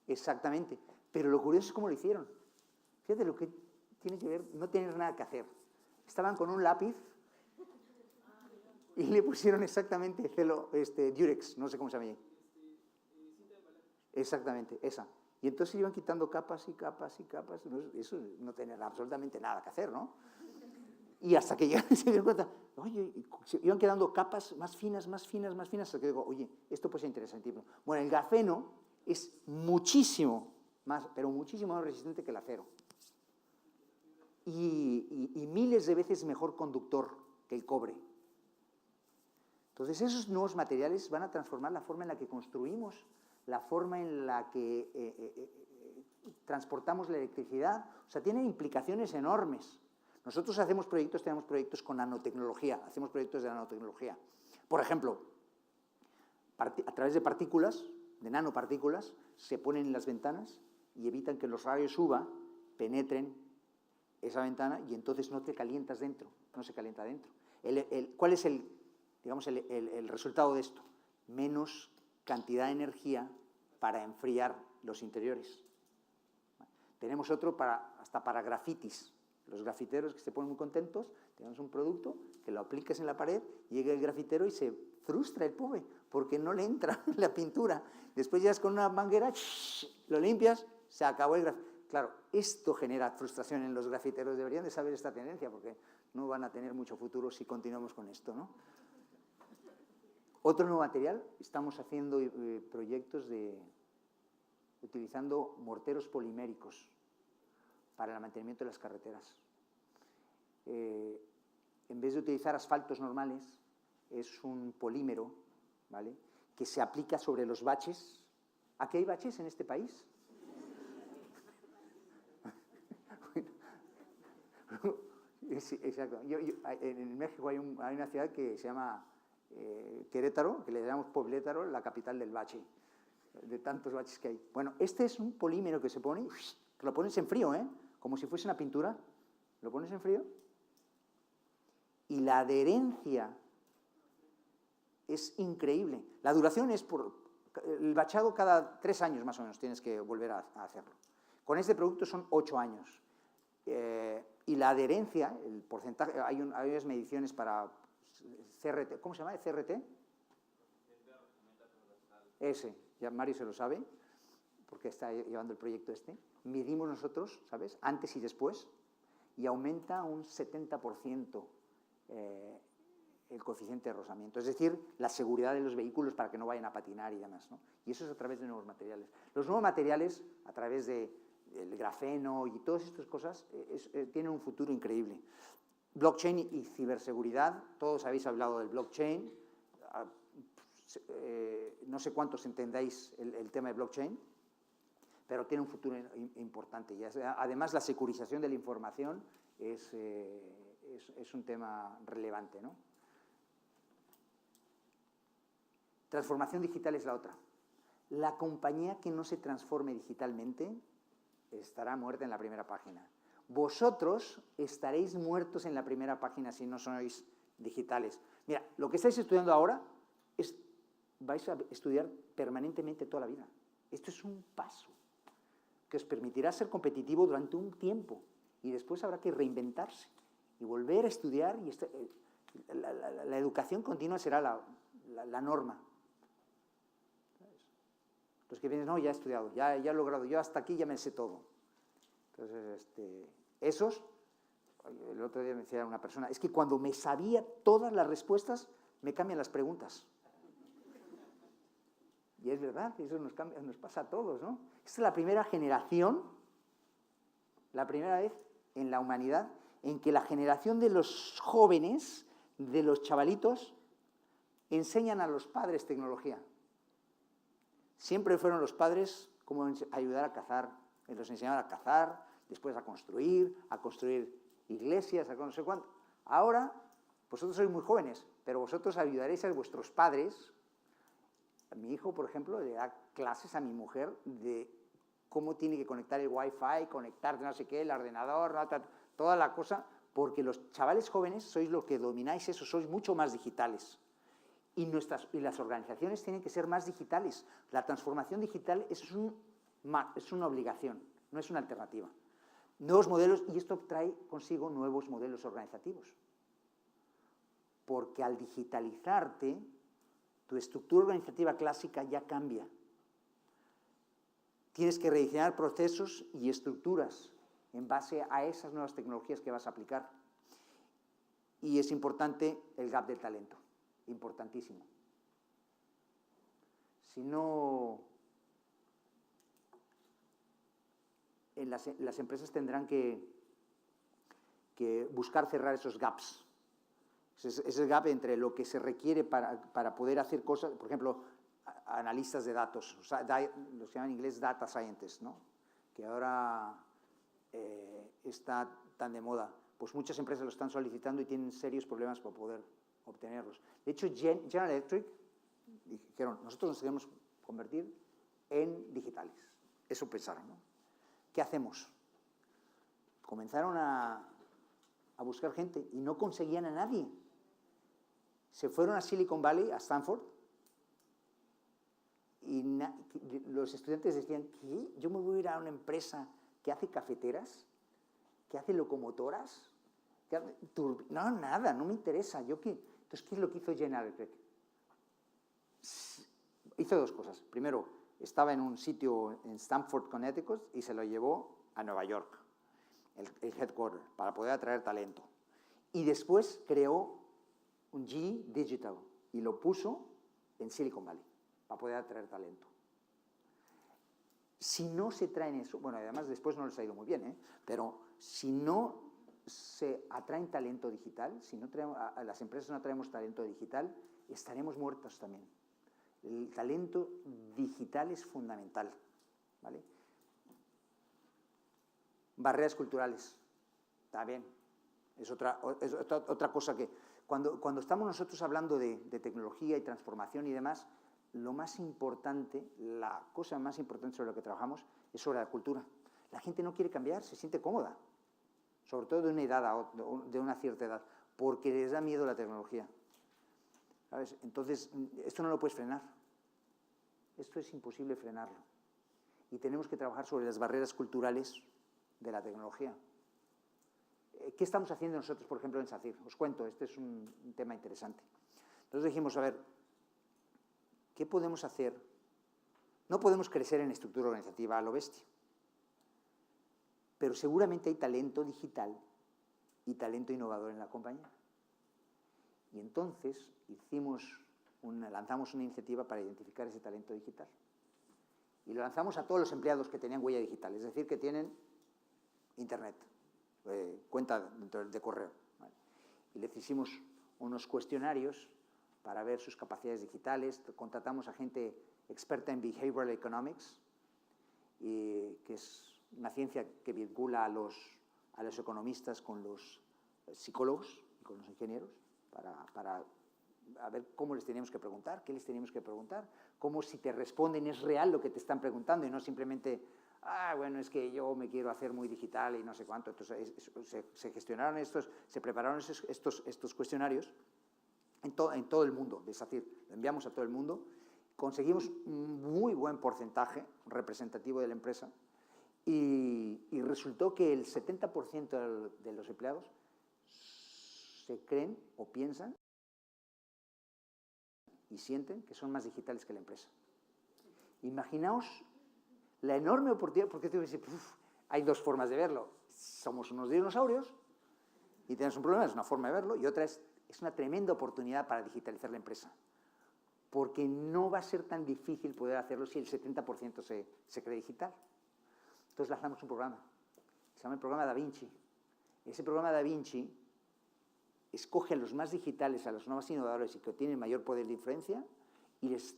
Exactamente. Pero lo curioso es cómo lo hicieron. Fíjate lo que tiene que ver, no tener nada que hacer. Estaban con un lápiz y le pusieron exactamente Durex, no sé cómo se llama ahí. Exactamente, esa. Y entonces iban quitando capas y capas y capas. Eso no tenía absolutamente nada que hacer, ¿no? Y hasta que llegaron y se dieron cuenta, oye, iban quedando capas más finas, más finas, más finas, hasta que digo, oye, esto puede ser interesantísimo. Bueno, el grafeno es muchísimo más, pero muchísimo más resistente que el acero. Y miles de veces mejor conductor que el cobre. Entonces, esos nuevos materiales van a transformar la forma en la que construimos, la forma en la que transportamos la electricidad. O sea, tienen implicaciones enormes. Nosotros tenemos proyectos con nanotecnología, hacemos proyectos de nanotecnología. Por ejemplo, a través de partículas, de nanopartículas, se ponen en las ventanas y evitan que los rayos UVA penetren esa ventana y entonces no te calientas dentro, no se calienta dentro. ¿Cuál es el resultado de esto? Menos cantidad de energía para enfriar los interiores. Tenemos otro hasta para grafitis. Los grafiteros que se ponen muy contentos, tenemos un producto que lo aplicas en la pared, llega el grafitero y se frustra el pobre, porque no le entra la pintura. Después llegas con una manguera, lo limpias, se acabó el grafito. Claro, esto genera frustración en los grafiteros. Deberían de saber esta tendencia, porque no van a tener mucho futuro si continuamos con esto, ¿no? Otro nuevo material, estamos haciendo proyectos utilizando morteros poliméricos para el mantenimiento de las carreteras. En vez de utilizar asfaltos normales, es un polímero, ¿vale?, que se aplica sobre los baches. ¿Aquí hay baches en este país? Sí, exacto. En México hay una ciudad que se llama Querétaro, que le llamamos Poblétaro, la capital del bache, de tantos baches que hay. Bueno, este es un polímero que se pone, que lo pones en frío, como si fuese una pintura, lo pones en frío y la adherencia es increíble. La duración es el bachado cada 3 años más o menos tienes que volver a hacerlo. Con este producto son 8 años. Y la adherencia, el porcentaje, hay unas mediciones para CRT, ¿cómo se llama? ¿CRT? Ese, ya Mario se lo sabe, porque está llevando el proyecto este. Medimos nosotros, ¿sabes?, antes y después, y aumenta un 70% el coeficiente de rozamiento, es decir, la seguridad de los vehículos para que no vayan a patinar y demás, ¿no? Y eso es a través de nuevos materiales. Los nuevos materiales, a través del grafeno y todas estas cosas, tienen un futuro increíble. Blockchain y ciberseguridad, todos habéis hablado del blockchain, no sé cuántos entendáis el tema de blockchain, pero tiene un futuro importante. Y además, la securización de la información es un tema relevante, ¿no? Transformación digital es la otra. La compañía que no se transforme digitalmente estará muerta en la primera página. Vosotros estaréis muertos en la primera página si no sois digitales. Mira, lo que estáis estudiando ahora vais a estudiar permanentemente toda la vida. Esto es un paso que os permitirá ser competitivo durante un tiempo y después habrá que reinventarse y volver a estudiar. Y la educación continua será la norma. Los que vienen, no, ya he estudiado, ya he logrado, yo hasta aquí ya me sé todo. Entonces, el otro día me decía una persona, es que cuando me sabía todas las respuestas, me cambian las preguntas. Y es verdad, eso nos pasa a todos, ¿no? Esta es la primera generación, la primera vez en la humanidad en que la generación de los jóvenes, de los chavalitos, enseñan a los padres tecnología. Siempre fueron los padres como ayudar a cazar, los enseñaban a cazar, después a construir iglesias, a no sé cuánto. Ahora, vosotros sois muy jóvenes, pero vosotros ayudaréis a vuestros padres. Mi hijo, por ejemplo, le da clases a mi mujer de cómo tiene que conectar el Wi-Fi, conectar no sé qué, el ordenador, toda la cosa, porque los chavales jóvenes sois los que domináis eso, sois mucho más digitales. Y las organizaciones tienen que ser más digitales. La transformación digital es una obligación, no es una alternativa. Nuevos modelos, y esto trae consigo nuevos modelos organizativos. Porque al digitalizarte, tu estructura organizativa clásica ya cambia. Tienes que rediseñar procesos y estructuras en base a esas nuevas tecnologías que vas a aplicar. Y es importante el gap de talento, importantísimo. Si no, las empresas tendrán que buscar cerrar esos gaps. Ese gap entre lo que se requiere para poder hacer cosas, por ejemplo, analistas de datos, o sea, los llaman en inglés data scientists, ¿no? Que ahora está tan de moda. Pues muchas empresas lo están solicitando y tienen serios problemas para poder obtenerlos. De hecho, General Electric dijeron, nosotros nos queremos convertir en digitales. Eso pensaron, ¿no? ¿Qué hacemos? Comenzaron a buscar gente y no conseguían a nadie. Se fueron a Silicon Valley, a Stanford, y los estudiantes decían, ¿qué? ¿Yo me voy a ir a una empresa que hace cafeteras? ¿Que hace locomotoras? No, nada, no me interesa. Entonces, ¿qué es lo que hizo General Electric? Hizo dos cosas. Primero, estaba en un sitio en Stamford, Connecticut, y se lo llevó a Nueva York, el headquarter, para poder atraer talento. Y después creó un GE Digital y lo puso en Silicon Valley para poder atraer talento. Si no se traen eso, bueno, además después no les ha ido muy bien, pero si no se atraen talento digital, si no las empresas no traemos talento digital, estaremos muertos también. El talento digital es fundamental, ¿vale? Barreras culturales, también. Es otra cosa que, cuando estamos nosotros hablando de tecnología y transformación y demás, lo más importante, la cosa más importante sobre lo que trabajamos es sobre la cultura. La gente no quiere cambiar, se siente cómoda, sobre todo de una edad, de una cierta edad, porque les da miedo la tecnología. ¿Sabes? Entonces, esto no lo puedes frenar. Esto es imposible frenarlo. Y tenemos que trabajar sobre las barreras culturales de la tecnología. ¿Qué estamos haciendo nosotros, por ejemplo, en SACIR? Os cuento, este es un tema interesante. Entonces dijimos, a ver, ¿qué podemos hacer? No podemos crecer en estructura organizativa a lo bestia, pero seguramente hay talento digital y talento innovador en la compañía. Y entonces lanzamos una iniciativa para identificar ese talento digital. Y lo lanzamos a todos los empleados que tenían huella digital, es decir, que tienen internet, cuenta de correo. ¿Vale? Y les hicimos unos cuestionarios para ver sus capacidades digitales. Contratamos a gente experta en Behavioral Economics, que es una ciencia que vincula a los economistas con los psicólogos y con los ingenieros, para a ver cómo les teníamos que preguntar, qué les teníamos que preguntar, cómo si te responden es real lo que te están preguntando y no simplemente, bueno, es que yo me quiero hacer muy digital y no sé cuánto. Entonces se gestionaron se prepararon estos cuestionarios en todo el mundo de SACIR. Lo enviamos a todo el mundo, conseguimos un muy buen porcentaje representativo de la empresa y resultó que el 70% de los empleados se creen o piensan y sienten que son más digitales que la empresa. Imaginaos la enorme oportunidad, porque tú dices, hay dos formas de verlo. Somos unos dinosaurios y tenemos un problema, es una forma de verlo, y otra es una tremenda oportunidad para digitalizar la empresa. porque no va a ser tan difícil poder hacerlo si el 70% se cree digital. Entonces lanzamos un programa, se llama el programa Da Vinci. Ese programa Da Vinci escoge a los más digitales, a los más innovadores y que tienen mayor poder de influencia, y les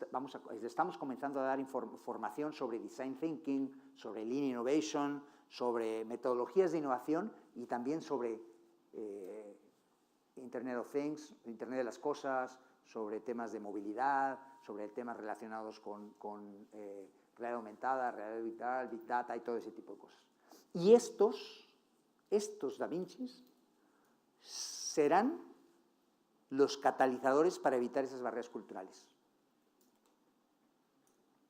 estamos comenzando a dar información sobre Design Thinking, sobre Lean Innovation, sobre metodologías de innovación y también sobre Internet of Things, Internet de las Cosas, sobre temas de movilidad, sobre temas relacionados con realidad aumentada, realidad virtual, Big Data y todo ese tipo de cosas. Y estos Da Vincis serán los catalizadores para evitar esas barreras culturales.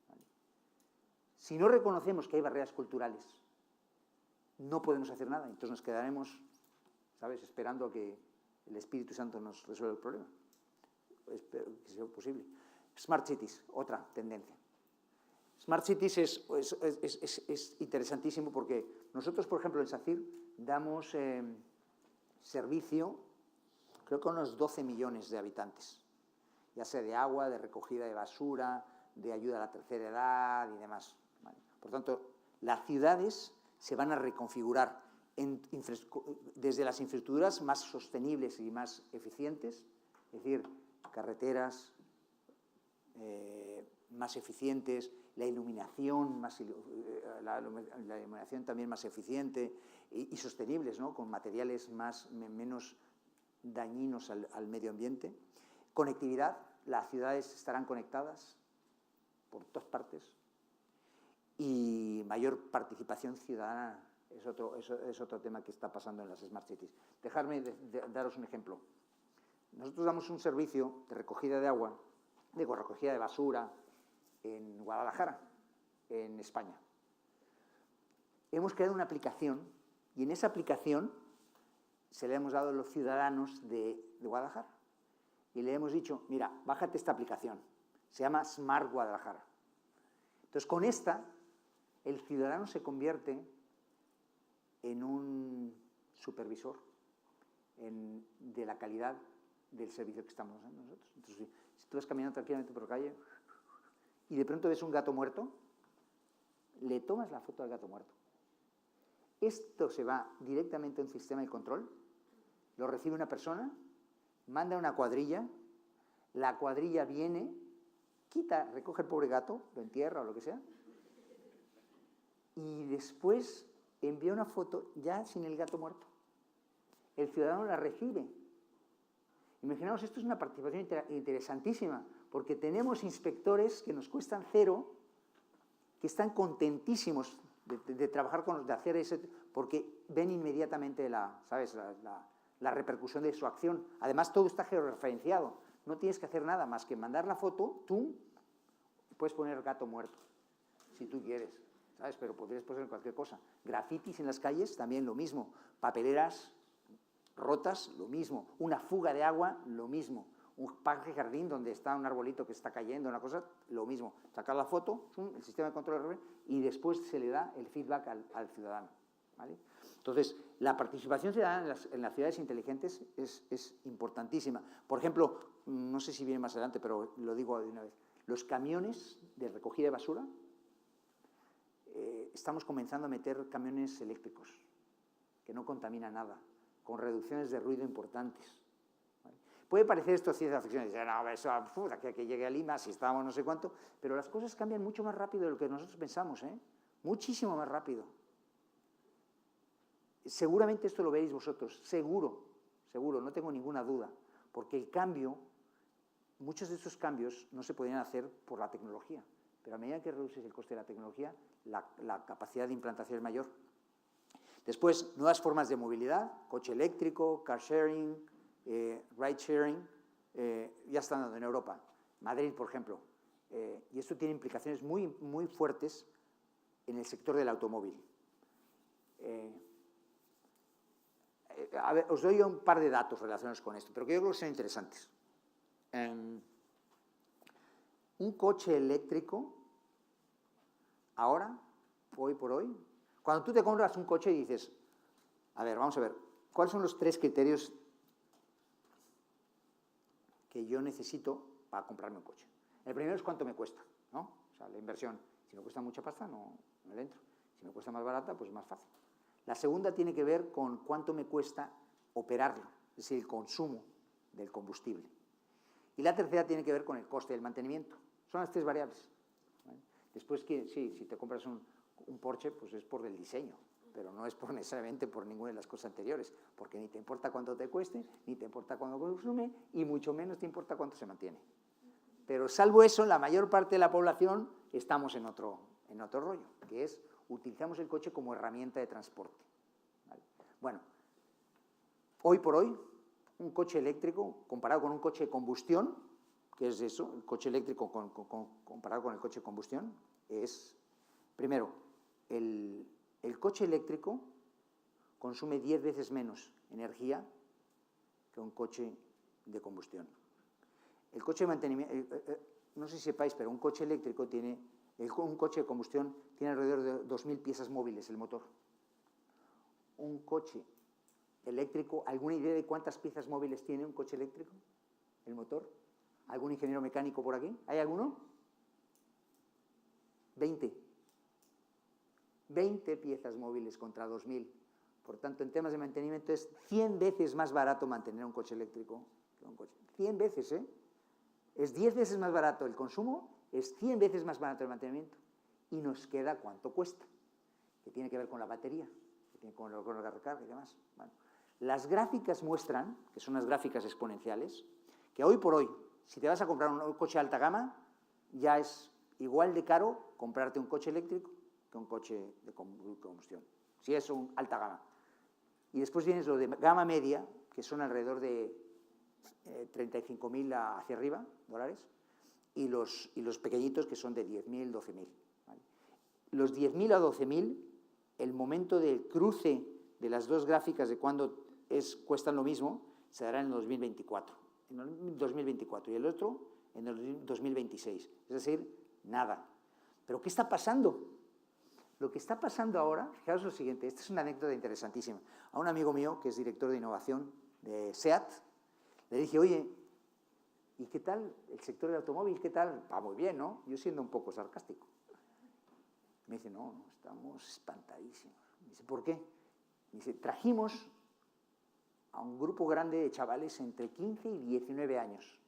¿Vale? Si no reconocemos que hay barreras culturales, no podemos hacer nada. Entonces nos quedaremos, ¿sabes?, esperando a que el Espíritu Santo nos resuelva el problema. Espero que sea posible. Smart Cities, otra tendencia. Smart Cities es interesantísimo porque nosotros, por ejemplo, en SACIR damos servicio, creo que a unos 12 millones de habitantes, ya sea de agua, de recogida de basura, de ayuda a la tercera edad y demás. ¿Vale? Por tanto, las ciudades se van a reconfigurar desde las infraestructuras más sostenibles y más eficientes, es decir, carreteras más eficientes, la iluminación también más eficiente y sostenibles, ¿no?, con materiales menos dañinos al medio ambiente. Conectividad, las ciudades estarán conectadas por todas partes y mayor participación ciudadana es otro tema que está pasando en las Smart Cities. Dejadme daros un ejemplo. Nosotros damos un servicio de recogida de agua, de recogida de basura en Guadalajara, en España. Hemos creado una aplicación y en esa aplicación se le hemos dado a los ciudadanos de Guadalajara y le hemos dicho, mira, bájate esta aplicación, se llama Smart Guadalajara. Entonces, con esta, el ciudadano se convierte en un supervisor de la calidad del servicio que estamos dando nosotros. Entonces, si tú vas caminando tranquilamente por la calle y de pronto ves un gato muerto, le tomas la foto al gato muerto. Esto se va directamente a un sistema de control, lo recibe una persona, manda una cuadrilla, la cuadrilla viene, recoge el pobre gato, lo entierra o lo que sea, y después envía una foto ya sin el gato muerto. El ciudadano la recibe. Imaginaos, esto es una participación interesantísima, porque tenemos inspectores que nos cuestan cero, que están contentísimos de trabajar de hacer eso, porque ven inmediatamente la repercusión de su acción. Además, todo está georreferenciado. No tienes que hacer nada más que mandar la foto, tú puedes poner gato muerto, si tú quieres, ¿sabes? Pero podrías poner cualquier cosa. Grafitis en las calles, también lo mismo. Papeleras rotas, lo mismo. Una fuga de agua, lo mismo. Un parque jardín donde está un arbolito que está cayendo, una cosa, lo mismo. Sacar la foto, el sistema de control, y después se le da el feedback al ciudadano. ¿Vale? Entonces, la participación ciudadana en las ciudades inteligentes es importantísima. Por ejemplo, no sé si viene más adelante, pero lo digo de una vez. Los camiones de recogida de basura, estamos comenzando a meter camiones eléctricos que no contaminan nada, con reducciones de ruido importantes. ¿Vale? Puede parecer esto ciencia ficción, y decir, no, eso, que llegue a Lima, si estábamos no sé cuánto, pero las cosas cambian mucho más rápido de lo que nosotros pensamos, muchísimo más rápido. Seguramente esto lo veréis vosotros, seguro, no tengo ninguna duda, porque el cambio, muchos de estos cambios no se podrían hacer por la tecnología, pero a medida que reduces el coste de la tecnología, la capacidad de implantación es mayor. Después, nuevas formas de movilidad, coche eléctrico, car sharing, ride sharing, ya están dando en Europa. Madrid, por ejemplo. Y esto tiene implicaciones muy, muy fuertes en el sector del automóvil. A ver, os doy un par de datos relacionados con esto, pero que yo creo que son interesantes. Un coche eléctrico, ahora, hoy por hoy, cuando tú te compras un coche y dices, a ver, vamos a ver, ¿cuáles son los 3 criterios que yo necesito para comprarme un coche? El primero es cuánto me cuesta, ¿no? O sea, la inversión. Si me cuesta mucha pasta, no le entro. Si me cuesta más barata, pues es más fácil. La segunda tiene que ver con cuánto me cuesta operarlo, es decir, el consumo del combustible. Y la tercera tiene que ver con el coste del mantenimiento. Son las tres variables. ¿Vale? Después, sí, si te compras un Porsche, pues es por el diseño, pero no es necesariamente por ninguna de las cosas anteriores, porque ni te importa cuánto te cueste, ni te importa cuánto consume, y mucho menos te importa cuánto se mantiene. Pero salvo eso, la mayor parte de la población estamos en otro rollo, que es utilizamos el coche como herramienta de transporte. ¿Vale? Bueno, hoy por hoy, un coche eléctrico comparado con un coche de combustión, ¿qué es eso? El coche eléctrico comparado con el coche de combustión es, primero, el coche eléctrico consume 10 veces menos energía que un coche de combustión. El coche de mantenimiento, no sé si sepáis, pero un coche eléctrico un coche de combustión tiene alrededor de 2.000 piezas móviles el motor. Un coche eléctrico, ¿alguna idea de cuántas piezas móviles tiene un coche eléctrico? ¿El motor? ¿Algún ingeniero mecánico por aquí? ¿Hay alguno? 20. 20 piezas móviles contra 2.000. Por tanto, en temas de mantenimiento es 100 veces más barato mantener un coche eléctrico que un coche. 100 veces, ¿eh? Es 10 veces más barato el consumo, es 100 veces más barato el mantenimiento. Y nos queda cuánto cuesta, que tiene que ver con la batería, que tiene que ver con la recarga y demás. Bueno, las gráficas muestran, que son unas gráficas exponenciales, que hoy por hoy, si te vas a comprar un coche de alta gama, ya es igual de caro comprarte un coche eléctrico que un coche de combustión, si es un alta gama. Y después vienes lo de gama media, que son alrededor de 35.000 hacia arriba, dólares, y los pequeñitos, que son de 10.000, 12.000. ¿Vale? Los 10.000 a 12.000, el momento del cruce de las dos gráficas de cuando cuestan lo mismo, se dará en el 2024. En el 2024 y el otro en el 2026. Es decir, nada. ¿Pero qué está pasando? Lo que está pasando ahora, fijaos lo siguiente, esta es una anécdota interesantísima. A un amigo mío, que es director de innovación de SEAT, le dije, oye, ¿y qué tal el sector del automóvil? ¿Qué tal? Va muy bien, ¿no? Yo siendo un poco sarcástico. Me dice, no, estamos espantadísimos. Me dice, ¿por qué? Me dice, trajimos a un grupo grande de chavales entre 15 y 19 años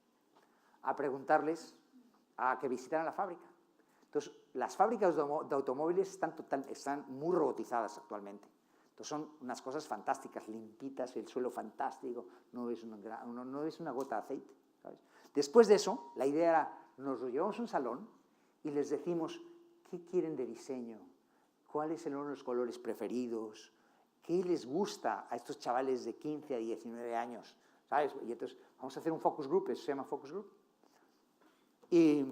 a preguntarles a que visitaran la fábrica. Entonces, las fábricas de automóviles están muy robotizadas actualmente. Entonces, son unas cosas fantásticas, limpitas, el suelo fantástico, no ves una gota de aceite, ¿sabes? Después de eso, la idea era, nos lo llevamos a un salón y les decimos, ¿qué quieren de diseño? ¿Cuáles son los colores preferidos? ¿Qué les gusta a estos chavales de 15 a 19 años? ¿Sabes? Y entonces, vamos a hacer un focus group, eso se llama focus group. Y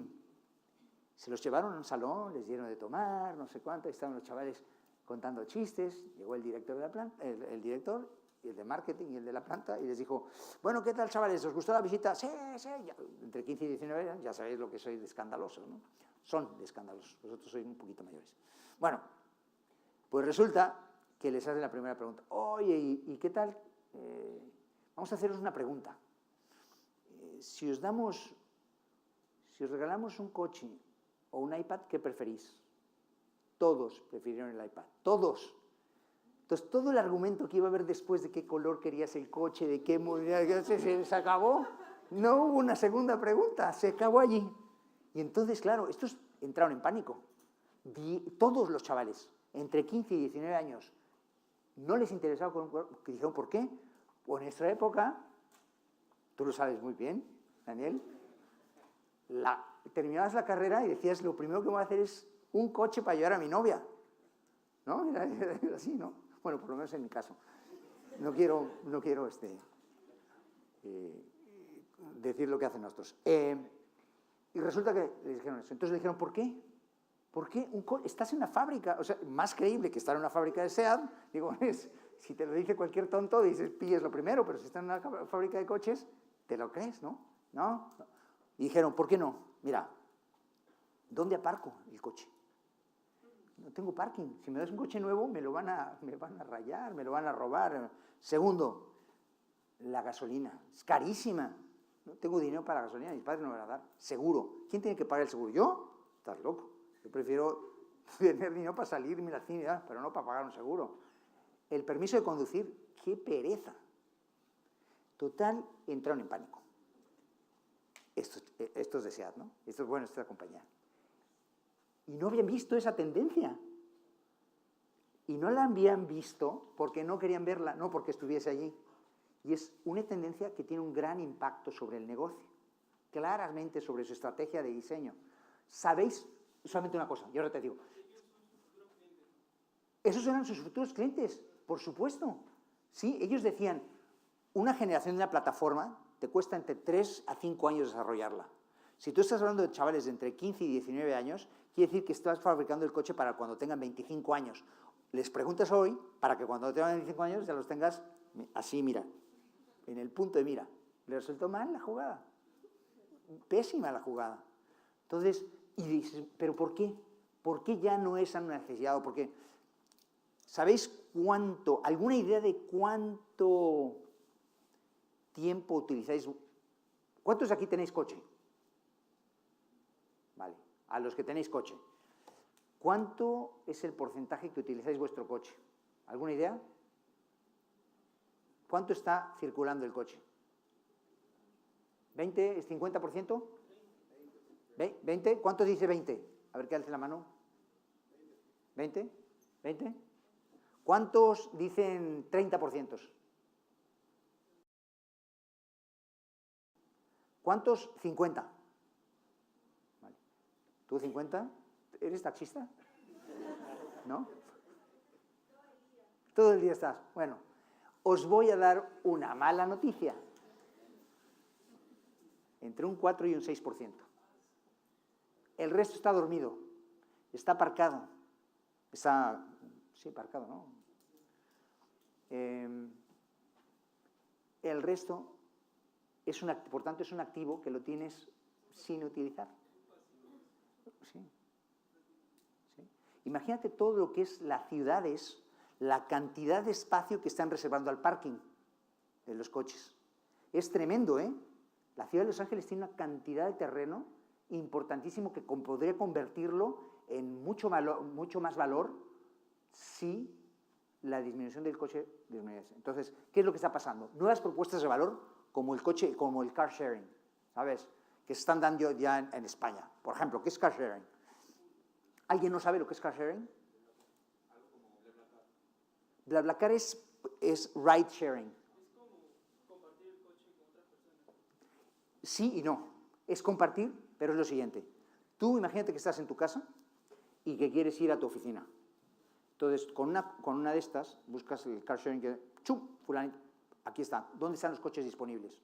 se los llevaron a un salón, les dieron de tomar, no sé cuánto, estaban los chavales contando chistes, llegó el director de la planta, el director, y el de marketing y el de la planta, y les dijo, bueno, ¿qué tal, chavales? ¿Os gustó la visita? Sí, sí, ya. Entre 15 y 19 años, ya sabéis lo que sois de escandalosos, ¿no? Son de escandalosos, vosotros sois un poquito mayores. Bueno, pues resulta que les hace la primera pregunta. Oye, ¿y qué tal? Vamos a haceros una pregunta. Si os regalamos un coche o un iPad, ¿qué preferís? Todos prefirieron el iPad, todos. Entonces, todo el argumento que iba a haber después de qué color querías el coche, de qué modelo, se acabó. No hubo una segunda pregunta, se acabó allí. Y entonces, claro, estos entraron en pánico. Todos los chavales, entre 15 y 19 años, no les interesaba, que dijeron, ¿por qué? Pues en nuestra época, tú lo sabes muy bien, Daniel, terminabas la carrera y decías, lo primero que voy a hacer es un coche para llevar a mi novia. ¿No? Era así, ¿no? Bueno, por lo menos en mi caso. No quiero decir lo que hacen otros. Y resulta que les dijeron eso. Entonces le dijeron, ¿por qué? ¿Por qué? Estás en una fábrica, o sea, más creíble que estar en una fábrica de SEAT, digo, si te lo dice cualquier tonto, dices, pilles lo primero, pero si estás en una fábrica de coches, te lo crees, ¿no? ¿No? Y dijeron, ¿por qué no? Mira, ¿dónde aparco el coche? No tengo parking. Si me das un coche nuevo, me van a rayar, me lo van a robar. Segundo, la gasolina. Es carísima. No tengo dinero para la gasolina, mis padres no me van a dar. Seguro. ¿Quién tiene que pagar el seguro? ¿Yo? Estás loco. Yo prefiero tener dinero para salirme al cine, pero no para pagar un seguro. El permiso de conducir, qué pereza. Total, entraron en pánico. Estos de SEAT, ¿no? Esto es bueno, esta compañía. Y no habían visto esa tendencia. Y no la habían visto porque no querían verla, no porque estuviese allí. Y es una tendencia que tiene un gran impacto sobre el negocio, claramente sobre su estrategia de diseño. ¿Sabéis? Solamente una cosa, yo ahora te digo. Esos eran sus futuros clientes, por supuesto. Sí, ellos decían, una generación de una plataforma te cuesta entre 3 a 5 años desarrollarla. Si tú estás hablando de chavales de entre 15 y 19 años, quiere decir que estás fabricando el coche para cuando tengan 25 años. Les preguntas hoy para que cuando tengan 25 años ya los tengas así, mira, en el punto de mira. Le resultó mal la jugada. Pésima la jugada. Entonces, y dices, ¿pero por qué? ¿Por qué ya no es una necesidad? ¿Por qué? ¿Sabéis cuánto, alguna idea de cuánto tiempo utilizáis? ¿Cuántos aquí tenéis coche? Vale, a los que tenéis coche. ¿Cuánto es el porcentaje que utilizáis vuestro coche? ¿Alguna idea? ¿Cuánto está circulando el coche? ¿20? ¿Es 50%? ¿20? ¿Cuánto dice 20? A ver, ¿qué alce la mano? ¿20? ¿20? ¿Cuántos dicen 30%? ¿Cuántos? 50. Vale. ¿Tú 50? ¿Eres taxista? ¿No? Todo el día estás. Bueno, os voy a dar una mala noticia. Entre un 4 y un 6%. El resto está dormido, está aparcado. Está, sí, aparcado, ¿no? El resto, por tanto, es un activo que lo tienes sin utilizar. Sí. Sí. Imagínate todo lo que es las ciudades, la cantidad de espacio que están reservando al parking de los coches. Es tremendo, ¿eh? La ciudad de Los Ángeles tiene una cantidad de terreno importantísimo que podría convertirlo en mucho más valor si la disminución del coche disminuyese. Entonces, ¿qué es lo que está pasando? Nuevas propuestas de valor como el coche, como el car sharing, ¿sabes? Que se están dando ya en España. Por ejemplo, ¿qué es car sharing? ¿Alguien no sabe lo que es car sharing? BlaBlaCar es ride sharing. Es como compartir el coche con otra persona. Sí y no. Es compartir, pero es lo siguiente. Tú imagínate que estás en tu casa y que quieres ir a tu oficina. Entonces, con una de estas, buscas el car sharing que, ¡chum! Fulanito, aquí está. ¿Dónde están los coches disponibles?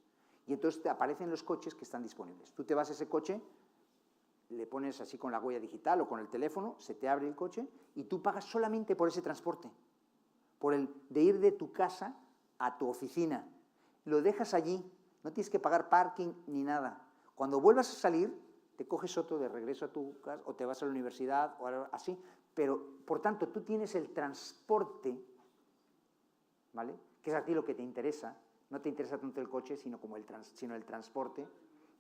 Y entonces te aparecen los coches que están disponibles. Tú te vas a ese coche, le pones así con la huella digital o con el teléfono, se te abre el coche y tú pagas solamente por ese transporte. Por el de ir de tu casa a tu oficina. Lo dejas allí, no tienes que pagar parking ni nada. Cuando vuelvas a salir, te coges otro de regreso a tu casa o te vas a la universidad o algo así. Pero, por tanto, tú tienes el transporte, ¿vale? Que es a ti lo que te interesa. No te interesa tanto el coche, sino el transporte.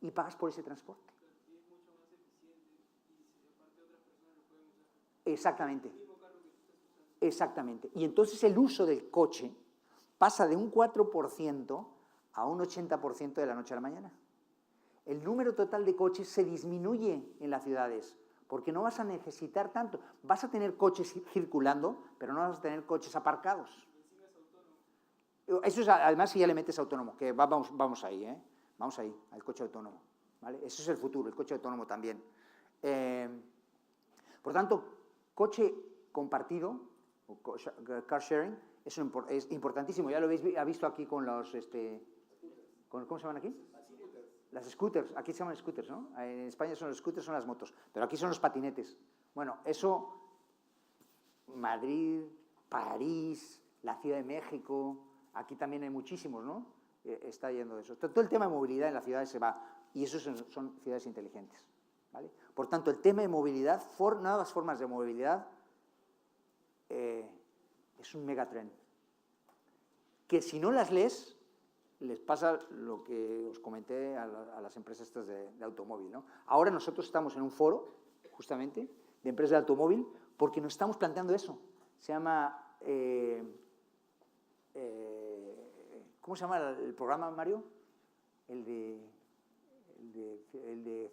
Y pagas por ese transporte. Y es mucho más eficiente y si aparte otra persona lo puede usar. Exactamente. El mismo carro que tú estás usando. Exactamente. Y entonces el uso del coche pasa de un 4% a un 80% de la noche a la mañana. El número total de coches se disminuye en las ciudades, porque no vas a necesitar tanto. Vas a tener coches circulando, pero no vas a tener coches aparcados. Y encima es autónomo. Eso es, además, si ya le metes autónomo, que vamos ahí, ¿eh? Vamos ahí, al coche autónomo, ¿vale? Eso es el futuro, el coche autónomo también. Por tanto, coche compartido, o car sharing, es importantísimo. Ya lo habéis visto aquí con los, ¿cómo se llaman aquí? Las scooters, aquí se llaman scooters, ¿no? En España son los scooters, son las motos, pero aquí son los patinetes. Bueno, eso, Madrid, París, la Ciudad de México, aquí también hay muchísimos, ¿no? Está yendo eso. Todo el tema de movilidad en las ciudades se va, y eso son ciudades inteligentes, ¿vale? Por tanto, el tema de movilidad, nuevas formas de movilidad, es un megatrend. Que si no las lees, les pasa lo que os comenté a las empresas estas de automóvil, ¿no? Ahora nosotros estamos en un foro, justamente, de empresas de automóvil, porque nos estamos planteando eso. Se llama... ¿cómo se llama el programa, Mario? El de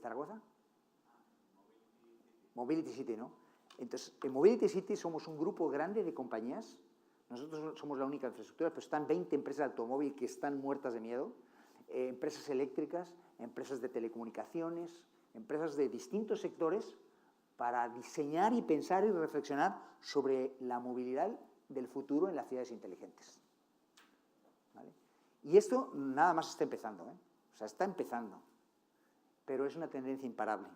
Zaragoza. Mobility City, ¿no? Entonces, en Mobility City somos un grupo grande de compañías. Nosotros somos la única infraestructura, pero están 20 empresas de automóvil que están muertas de miedo, empresas eléctricas, empresas de telecomunicaciones, empresas de distintos sectores para diseñar y pensar y reflexionar sobre la movilidad del futuro en las ciudades inteligentes. ¿Vale? Y esto nada más está empezando, ¿eh? O sea, está empezando, pero es una tendencia imparable.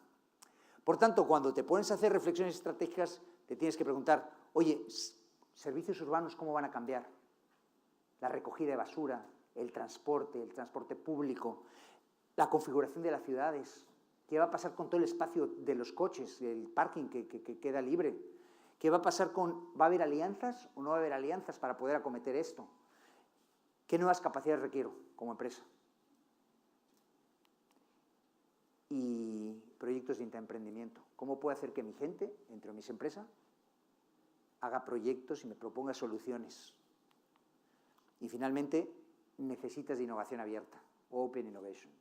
Por tanto, cuando te pones a hacer reflexiones estratégicas, te tienes que preguntar, oye, servicios urbanos, ¿cómo van a cambiar? La recogida de basura, el transporte público, la configuración de las ciudades. ¿Qué va a pasar con todo el espacio de los coches, el parking que queda libre? ¿Qué va a pasar con, va a haber alianzas o no va a haber alianzas para poder acometer esto? ¿Qué nuevas capacidades requiero como empresa? Y proyectos de intraemprendimiento. ¿Cómo puedo hacer que mi gente, entre mis empresas, haga proyectos y me proponga soluciones? Y finalmente, necesitas de innovación abierta, Open Innovation.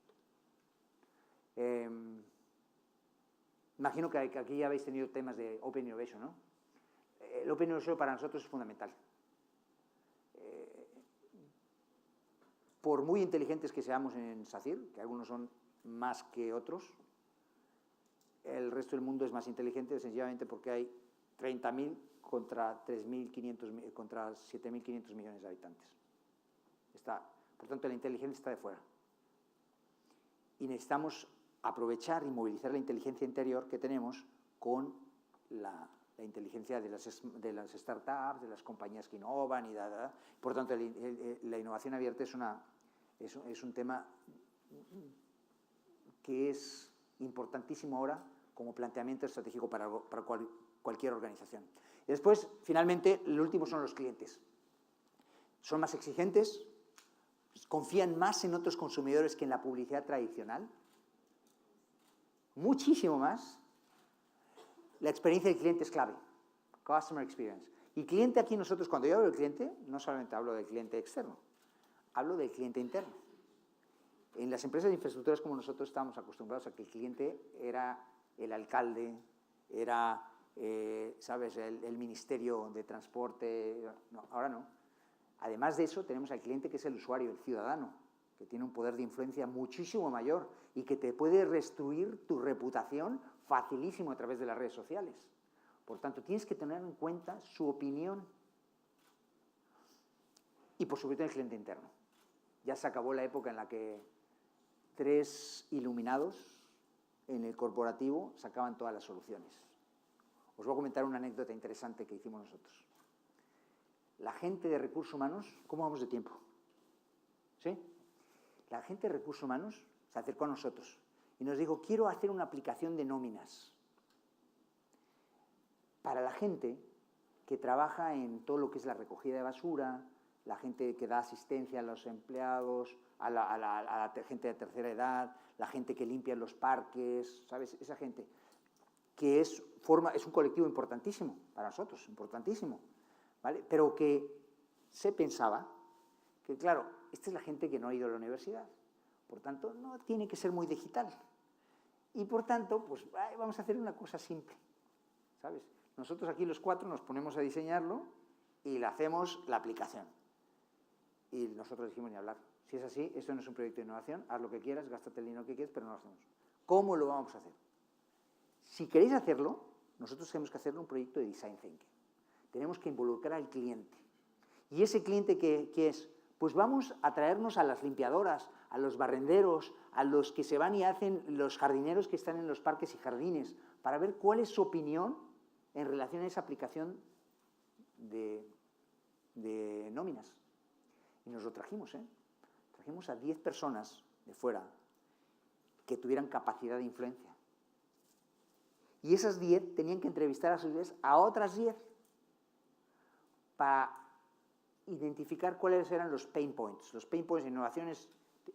Imagino que aquí ya habéis tenido temas de Open Innovation, ¿no? El Open Innovation para nosotros es fundamental. Por muy inteligentes que seamos en SACIR, que algunos son más que otros, el resto del mundo es más inteligente sencillamente porque hay 30.000 contra 3.500, contra 7.500 millones de habitantes. Por tanto, la inteligencia está de fuera. Y necesitamos aprovechar y movilizar la inteligencia interior que tenemos con la inteligencia de las startups, de las compañías que innovan y Por tanto, la innovación abierta es un tema que es importantísimo ahora como planteamiento estratégico para cualquier organización. Y después, finalmente, lo último son los clientes. Son más exigentes, confían más en otros consumidores que en la publicidad tradicional, muchísimo más. La experiencia del cliente es clave, customer experience. Y cliente aquí nosotros, cuando yo hablo del cliente, no solamente hablo del cliente externo, hablo del cliente interno. En las empresas de infraestructuras como nosotros estábamos acostumbrados a que el cliente era el alcalde, era, ¿sabes?, el ministerio de transporte. No, ahora no. Además de eso, tenemos al cliente que es el usuario, el ciudadano, que tiene un poder de influencia muchísimo mayor y que te puede destruir tu reputación facilísimo a través de las redes sociales. Por tanto, tienes que tener en cuenta su opinión. Y, por supuesto, el cliente interno. Ya se acabó la época en la que 3 iluminados en el corporativo sacaban todas las soluciones. Os voy a comentar una anécdota interesante que hicimos nosotros. La gente de recursos humanos, ¿cómo vamos de tiempo? ¿Sí? La gente de recursos humanos se acercó a nosotros y nos dijo, quiero hacer una aplicación de nóminas para la gente que trabaja en todo lo que es la recogida de basura, la gente que da asistencia a los empleados, a la gente de tercera edad, la gente que limpia los parques, ¿sabes? Esa gente que es un colectivo importantísimo para nosotros, importantísimo, ¿vale? Pero que se pensaba que, claro, esta es la gente que no ha ido a la universidad, por tanto, no tiene que ser muy digital. Y, por tanto, pues vamos a hacer una cosa simple, ¿sabes? Nosotros aquí los 4 nos ponemos a diseñarlo y le hacemos la aplicación. Y nosotros dijimos ni hablar. Si es así, esto no es un proyecto de innovación, haz lo que quieras, gástate el dinero que quieras, pero no lo hacemos. ¿Cómo lo vamos a hacer? Si queréis hacerlo, nosotros tenemos que hacer un proyecto de design thinking. Tenemos que involucrar al cliente. ¿Y ese cliente qué es? Pues vamos a traernos a las limpiadoras, a los barrenderos, a los que se van y hacen los jardineros que están en los parques y jardines, para ver cuál es su opinión en relación a esa aplicación de nóminas. Y nos lo trajimos, ¿eh? Trajimos a 10 personas de fuera que tuvieran capacidad de influencia. Y esas 10 tenían que entrevistar a sus 10 a otras 10 para identificar cuáles eran los pain points. Los pain points en innovaciones,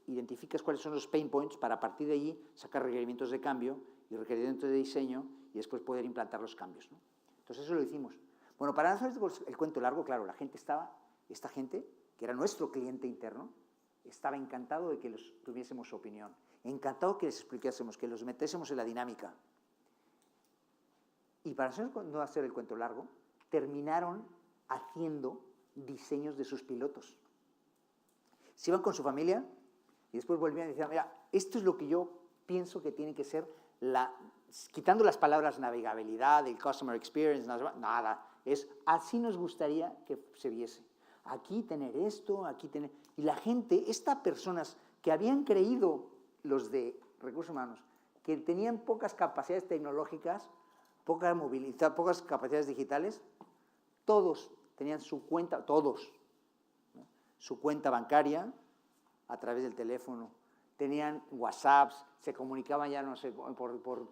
identificas cuáles son los pain points para a partir de allí sacar requerimientos de cambio y requerimientos de diseño y después poder implantar los cambios, ¿no? Entonces eso lo hicimos. Bueno, para hacer el cuento largo, claro, esta gente, que era nuestro cliente interno, estaba encantado de que tuviésemos su opinión, encantado que les explicásemos, que los metiésemos en la dinámica. Y para no hacer el cuento largo, terminaron haciendo diseños de sus pilotos. Se iban con su familia y después volvían y decían, mira, esto es lo que yo pienso que tiene que ser, quitando las palabras navegabilidad, el customer experience, nada, es así nos gustaría que se viese. Aquí tener esto, aquí tener... Y la gente, estas personas que habían creído, los de recursos humanos, que tenían pocas capacidades tecnológicas, poca movilidad, pocas capacidades digitales, todos tenían su cuenta, todos, ¿no? Su cuenta bancaria a través del teléfono, tenían WhatsApps, se comunicaban ya, no sé,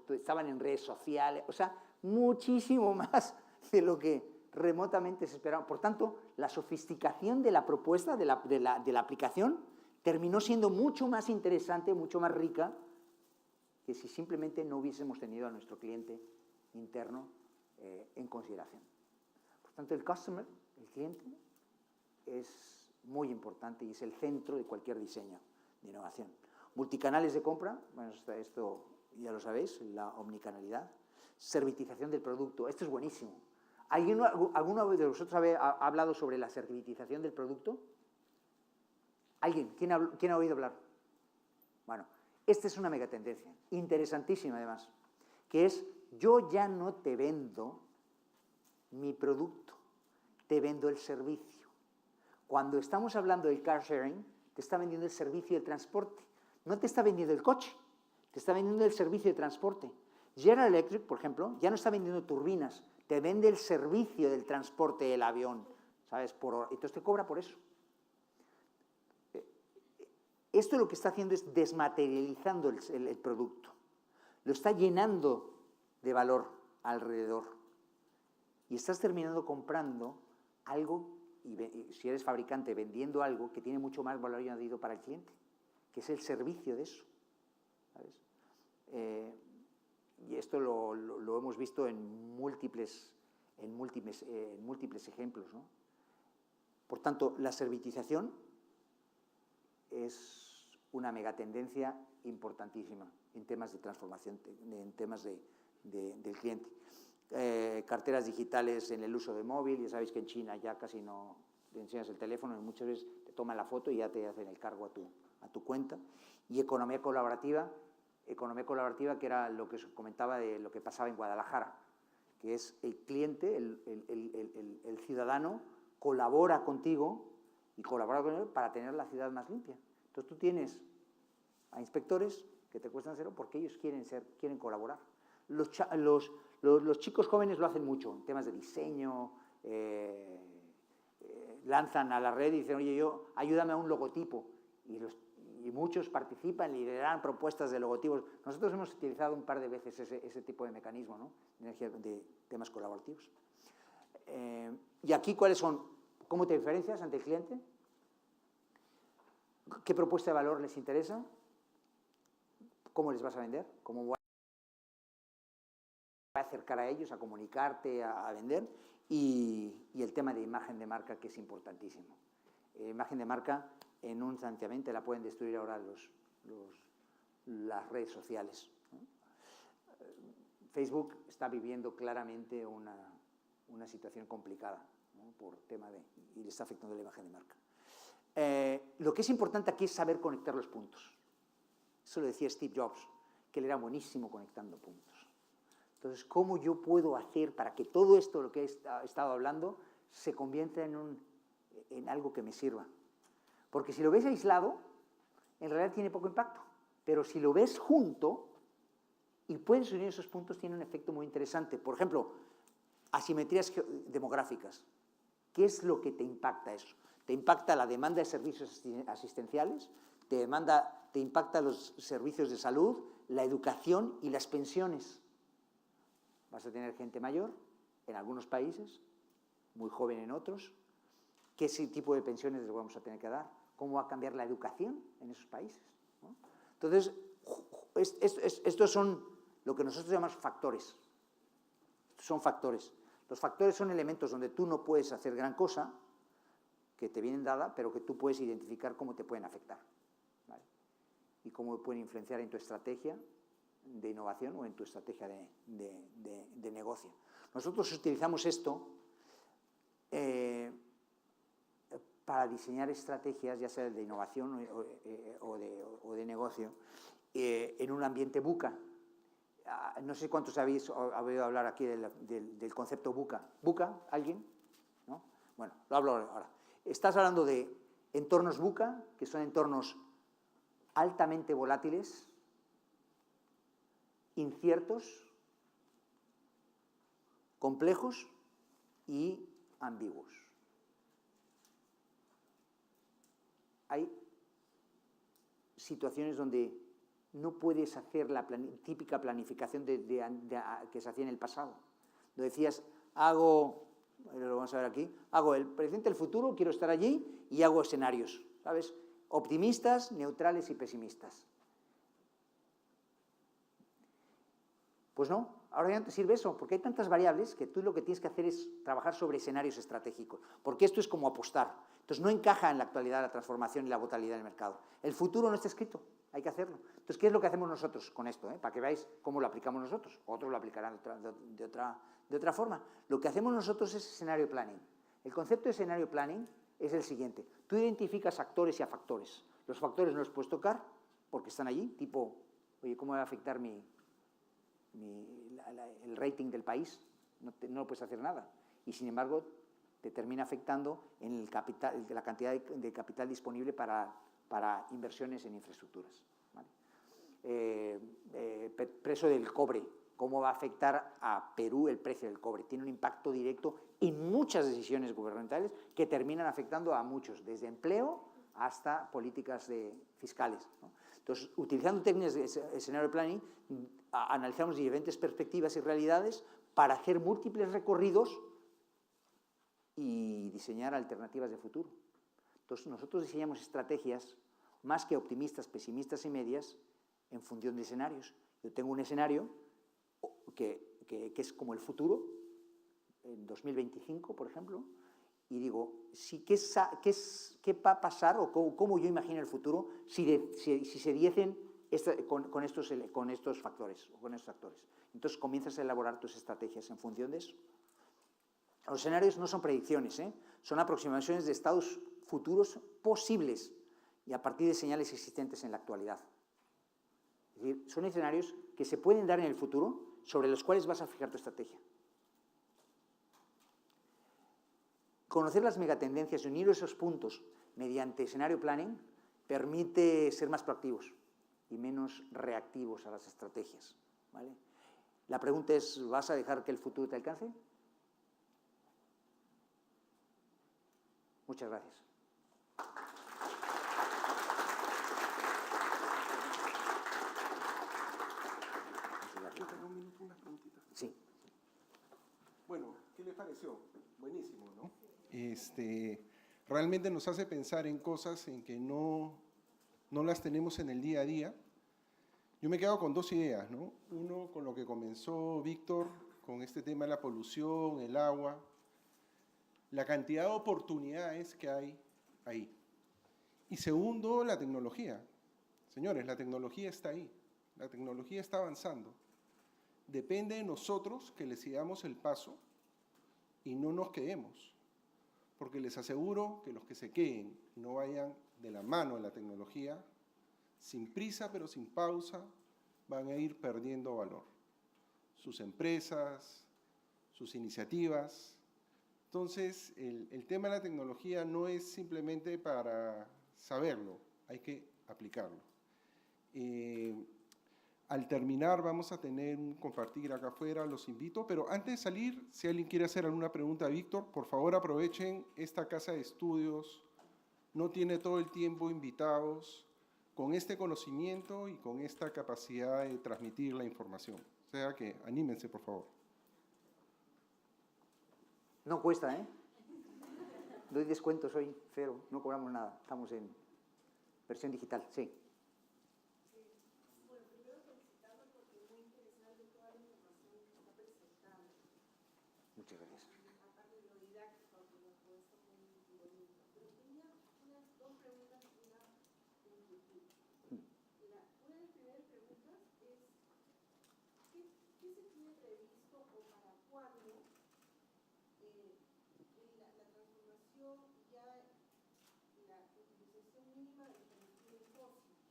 estaban en redes sociales, o sea, muchísimo más de lo que remotamente se esperaba. Por tanto, la sofisticación de la propuesta, de la aplicación, terminó siendo mucho más interesante, mucho más rica, que si simplemente no hubiésemos tenido a nuestro cliente interno en consideración. Por tanto, el customer, el cliente, es muy importante y es el centro de cualquier diseño de innovación. Multicanales de compra, bueno, esto ya lo sabéis, la omnicanalidad. Servitización del producto, esto es buenísimo. ¿Alguno de vosotros ha hablado sobre la servitización del producto? ¿Alguien? ¿Quién ha oído hablar? Bueno, esta es una megatendencia, interesantísima además, que es, yo ya no te vendo mi producto, te vendo el servicio. Cuando estamos hablando del car sharing, te está vendiendo el servicio del transporte. No te está vendiendo el coche, te está vendiendo el servicio de transporte. General Electric, por ejemplo, ya no está vendiendo turbinas, te vende el servicio del transporte del avión, ¿sabes? Entonces te cobra por eso. Esto lo que está haciendo es desmaterializando el producto. Lo está llenando de valor alrededor. Y estás terminando comprando algo, y si eres fabricante, vendiendo algo que tiene mucho más valor añadido para el cliente, que es el servicio de eso, ¿sabes? Y esto lo hemos visto en múltiples ejemplos, ¿no? Por tanto, la servitización es una megatendencia importantísima en temas de transformación, en temas del cliente. Carteras digitales en el uso de móvil, ya sabéis que en China ya casi no te enseñas el teléfono y muchas veces te toman la foto y ya te hacen el cargo a tu cuenta. Y economía colaborativa, que era lo que os comentaba de lo que pasaba en Guadalajara, que es el cliente, el ciudadano, colabora contigo y colabora con él para tener la ciudad más limpia. Entonces tú tienes a inspectores que te cuestan cero porque ellos quieren colaborar. Los chicos jóvenes lo hacen mucho en temas de diseño, lanzan a la red y dicen, oye, ayúdame a un logotipo. Y muchos participan, lideran propuestas de logotipos. Nosotros hemos utilizado un par de veces ese tipo de mecanismo, ¿no? De temas colaborativos. Y aquí, ¿cuáles son? ¿Cómo te diferencias ante el cliente? ¿Qué propuesta de valor les interesa? ¿Cómo les vas a vender? ¿Cómo vas a acercar a ellos, a comunicarte, a vender? Y el tema de imagen de marca, que es importantísimo. Imagen de marca, enunciantemente la pueden destruir ahora las redes sociales, ¿no? Facebook está viviendo claramente una situación complicada, ¿no? Por tema y le está afectando la imagen de marca. Lo que es importante aquí es saber conectar los puntos. Eso lo decía Steve Jobs, que él era buenísimo conectando puntos. Entonces, ¿cómo yo puedo hacer para que todo esto, lo que he estado hablando, se convierta en algo que me sirva? Porque si lo ves aislado, en realidad tiene poco impacto. Pero si lo ves junto y puedes unir esos puntos, tiene un efecto muy interesante. Por ejemplo, asimetrías demográficas. ¿Qué es lo que te impacta eso? Te impacta la demanda de servicios asistenciales, te impacta los servicios de salud, la educación y las pensiones. Vas a tener gente mayor en algunos países, muy joven en otros, qué tipo de pensiones les vamos a tener que dar, cómo va a cambiar la educación en esos países, ¿no? Entonces, estos son lo que nosotros llamamos factores. Son factores. Los factores son elementos donde tú no puedes hacer gran cosa, que te vienen dadas, pero que tú puedes identificar cómo te pueden afectar, ¿vale? Y cómo pueden influenciar en tu estrategia de innovación o en tu estrategia de negocio. Nosotros utilizamos esto para diseñar estrategias, ya sea de innovación o de negocio, en un ambiente VUCA. No sé cuántos habéis oído hablar aquí del concepto VUCA. ¿VUCA? ¿Alguien? ¿No? Bueno, lo hablo ahora. Estás hablando de entornos VUCA, que son entornos altamente volátiles, inciertos, complejos y ambiguos. Hay situaciones donde no puedes hacer la típica planificación que se hacía en el pasado. Lo decías, lo vamos a ver aquí, hago el presente, el futuro, quiero estar allí y hago escenarios, ¿sabes? Optimistas, neutrales y pesimistas. Pues no, ahora ya no te sirve eso, porque hay tantas variables que tú lo que tienes que hacer es trabajar sobre escenarios estratégicos, porque esto es como apostar. Entonces no encaja en la actualidad la transformación y la volatilidad del mercado. El futuro no está escrito, hay que hacerlo. Entonces, ¿qué es lo que hacemos nosotros con esto? Para que veáis cómo lo aplicamos nosotros. Otros lo aplicarán de otra forma. Lo que hacemos nosotros es escenario planning. El concepto de escenario planning es el siguiente. Tú identificas actores y a factores. Los factores no los puedes tocar porque están allí, tipo, oye, ¿cómo va a afectar el rating del país? No puedes hacer nada. Y, sin embargo, te termina afectando en la cantidad de capital disponible para inversiones en infraestructuras, ¿vale? Precio del cobre, cómo va a afectar a Perú el precio del cobre. Tiene un impacto directo en muchas decisiones gubernamentales que terminan afectando a muchos, desde empleo hasta políticas fiscales, ¿no? Entonces, utilizando técnicas de escenario planning, analizamos diferentes perspectivas y realidades para hacer múltiples recorridos y diseñar alternativas de futuro. Entonces, nosotros diseñamos estrategias más que optimistas, pesimistas y medias en función de escenarios. Yo tengo un escenario que es como el futuro, en 2025, por ejemplo, y digo, ¿qué va a pasar o cómo yo imagino el futuro si se diesen con estos factores o con estos actores? Entonces, comienzas a elaborar tus estrategias en función de eso. Los escenarios no son predicciones, son aproximaciones de estados futuros posibles y a partir de señales existentes en la actualidad. Es decir, son escenarios que se pueden dar en el futuro sobre los cuales vas a fijar tu estrategia. Conocer las megatendencias y unir esos puntos mediante escenario planning permite ser más proactivos y menos reactivos a las estrategias, ¿vale? La pregunta es, ¿vas a dejar que el futuro te alcance? Muchas gracias. Sí. Bueno, ¿qué les pareció? Buenísimo, ¿no? Realmente nos hace pensar en cosas en que no las tenemos en el día a día. Yo me quedo con dos ideas, ¿no? Uno, con lo que comenzó Víctor, con este tema de la polución, el agua, la cantidad de oportunidades que hay ahí. Y segundo, la tecnología. Señores, la tecnología está ahí, la tecnología está avanzando. Depende de nosotros que le sigamos el paso y no nos quedemos, porque les aseguro que los que se queden y no vayan de la mano de la tecnología, sin prisa pero sin pausa, van a ir perdiendo valor. Sus empresas, sus iniciativas. Entonces, el tema de la tecnología no es simplemente para saberlo, hay que aplicarlo. Al terminar vamos a tener un compartir acá afuera, los invito, pero antes de salir, si alguien quiere hacer alguna pregunta a Víctor, por favor aprovechen esta casa de estudios, no tiene todo el tiempo invitados, con este conocimiento y con esta capacidad de transmitir la información. O sea que anímense, por favor. No cuesta, ¿eh? doy descuentos hoy, 0, no cobramos nada. Estamos en versión digital, sí. Bueno, primero felicitarlo porque es muy interesante toda la información que está presentando. Muchas gracias. Aparte de lo didáctico, que lo ha puesto muy bonito. Pero tenía unas dos preguntas y una inquietud. Una de las primeras preguntas es, ¿qué se tiene previsto o para cuándo la transformación ya, la utilización mínima de combustibles fósiles?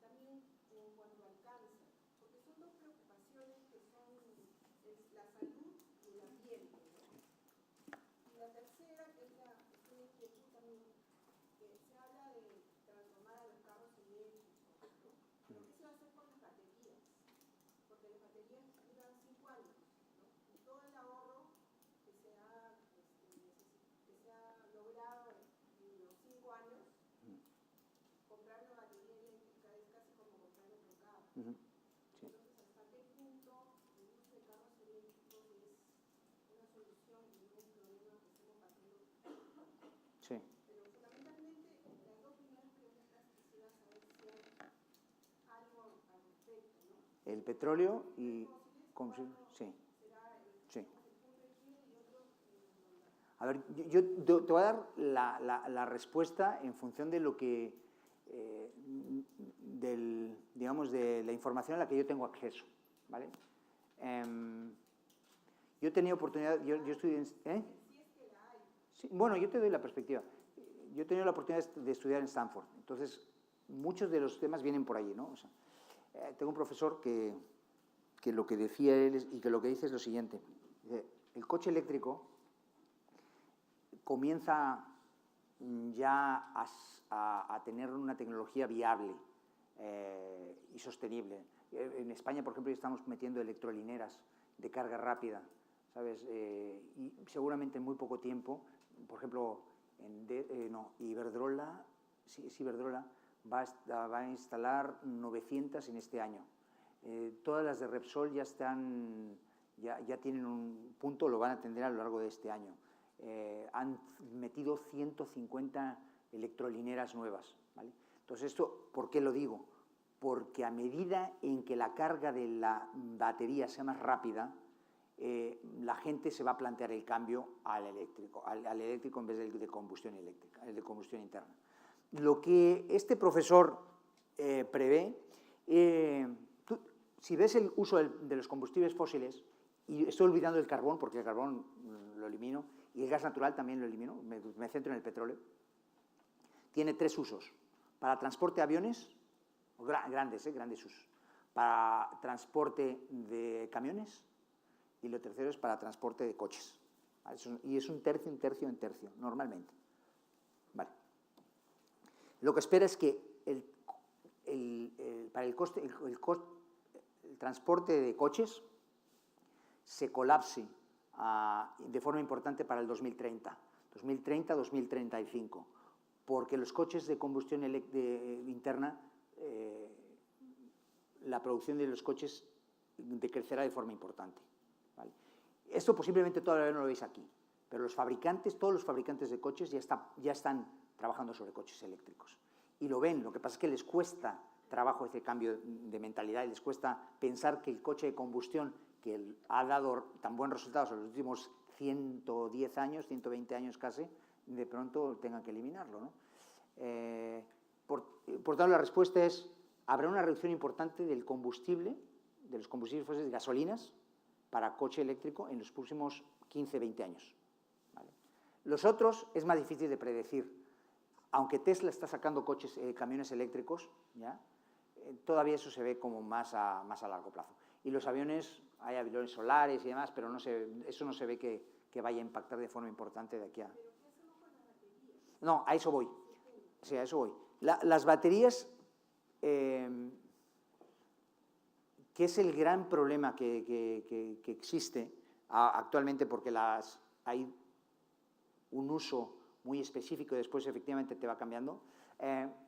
También en cuanto al cáncer, porque son dos preocupaciones que son la salud y el ambiente, ¿no? Y la tercera, que es una inquietud también, que se habla de transformar a los carros eléctricos, ¿no? Pero ¿qué se va a hacer con las baterías? Porque las baterías duran 5 años, ¿no? Y todo el ahorro que se ha logrado en los 5 años, comprar una batería eléctrica es casi como comprar otro carro. Sí. Entonces, ¿hasta qué punto el uso de carros eléctricos es una solución y no un problema que estamos pasando? Sí. Pero fundamentalmente, las dos primeras preguntas quisiera saber si hay algo al respecto, ¿no? El petróleo y combustible, sí. Será Sí. el punto de quiebre y otro A ver, yo te voy a dar la respuesta en función de lo que, digamos, de la información a la que yo tengo acceso, ¿vale? Yo he tenido oportunidad, yo estudié en... Sí, bueno, yo te doy la perspectiva. Yo he tenido la oportunidad de estudiar en Stanford, entonces muchos de los temas vienen por allí, ¿no? O sea, tengo un profesor que lo que decía él y que lo que dice es lo siguiente. El coche eléctrico comienza ya a tener una tecnología viable y sostenible. En España, por ejemplo, ya estamos metiendo electrolineras de carga rápida, ¿sabes? Y seguramente en muy poco tiempo, por ejemplo, Iberdrola, Iberdrola va a instalar 900 en este año. Todas las de Repsol ya tienen un punto, lo van a tener a lo largo de este año. Han metido 150 electrolineras nuevas, ¿vale? Entonces, ¿esto por qué lo digo? Porque a medida en que la carga de la batería sea más rápida, la gente se va a plantear el cambio al eléctrico en vez del de combustión eléctrica, el de combustión interna. Lo que este profesor prevé, si ves el uso de los combustibles fósiles, y estoy olvidando el carbón, porque el carbón lo elimino, y el gas natural también lo elimino, me centro en el petróleo, tiene 3 usos. Para transporte de aviones, grandes usos. Para transporte de camiones, y lo tercero es para transporte de coches. ¿Vale? Y es un tercio, normalmente. Vale. Lo que espera es que para el transporte de coches se colapse de forma importante para el 2030, 2035, porque los coches de combustión interna, la producción de los coches decrecerá de forma importante, ¿vale? Esto posiblemente todavía no lo veis aquí, pero todos los fabricantes de coches ya están trabajando sobre coches eléctricos. Y lo ven, lo que pasa es que les cuesta trabajo ese cambio de mentalidad y les cuesta pensar que el coche de combustión que ha dado tan buenos resultados en los últimos 110 años, 120 años casi, de pronto tengan que eliminarlo, ¿no? Por tanto, la respuesta es, habrá una reducción importante del combustible, de los combustibles fósiles, de gasolinas, para coche eléctrico en los próximos 15, 20 años, ¿vale? Los otros es más difícil de predecir. Aunque Tesla está sacando camiones eléctricos, ¿ya? Todavía eso se ve como más a largo plazo. Y los aviones, hay aviones solares y demás, pero eso no se ve que vaya a impactar de forma importante de aquí a... ¿Pero qué hacemos con las baterías? No, a eso voy. Sí, a eso voy. Las baterías, que es el gran problema que existe actualmente, porque hay un uso muy específico y después efectivamente te va cambiando.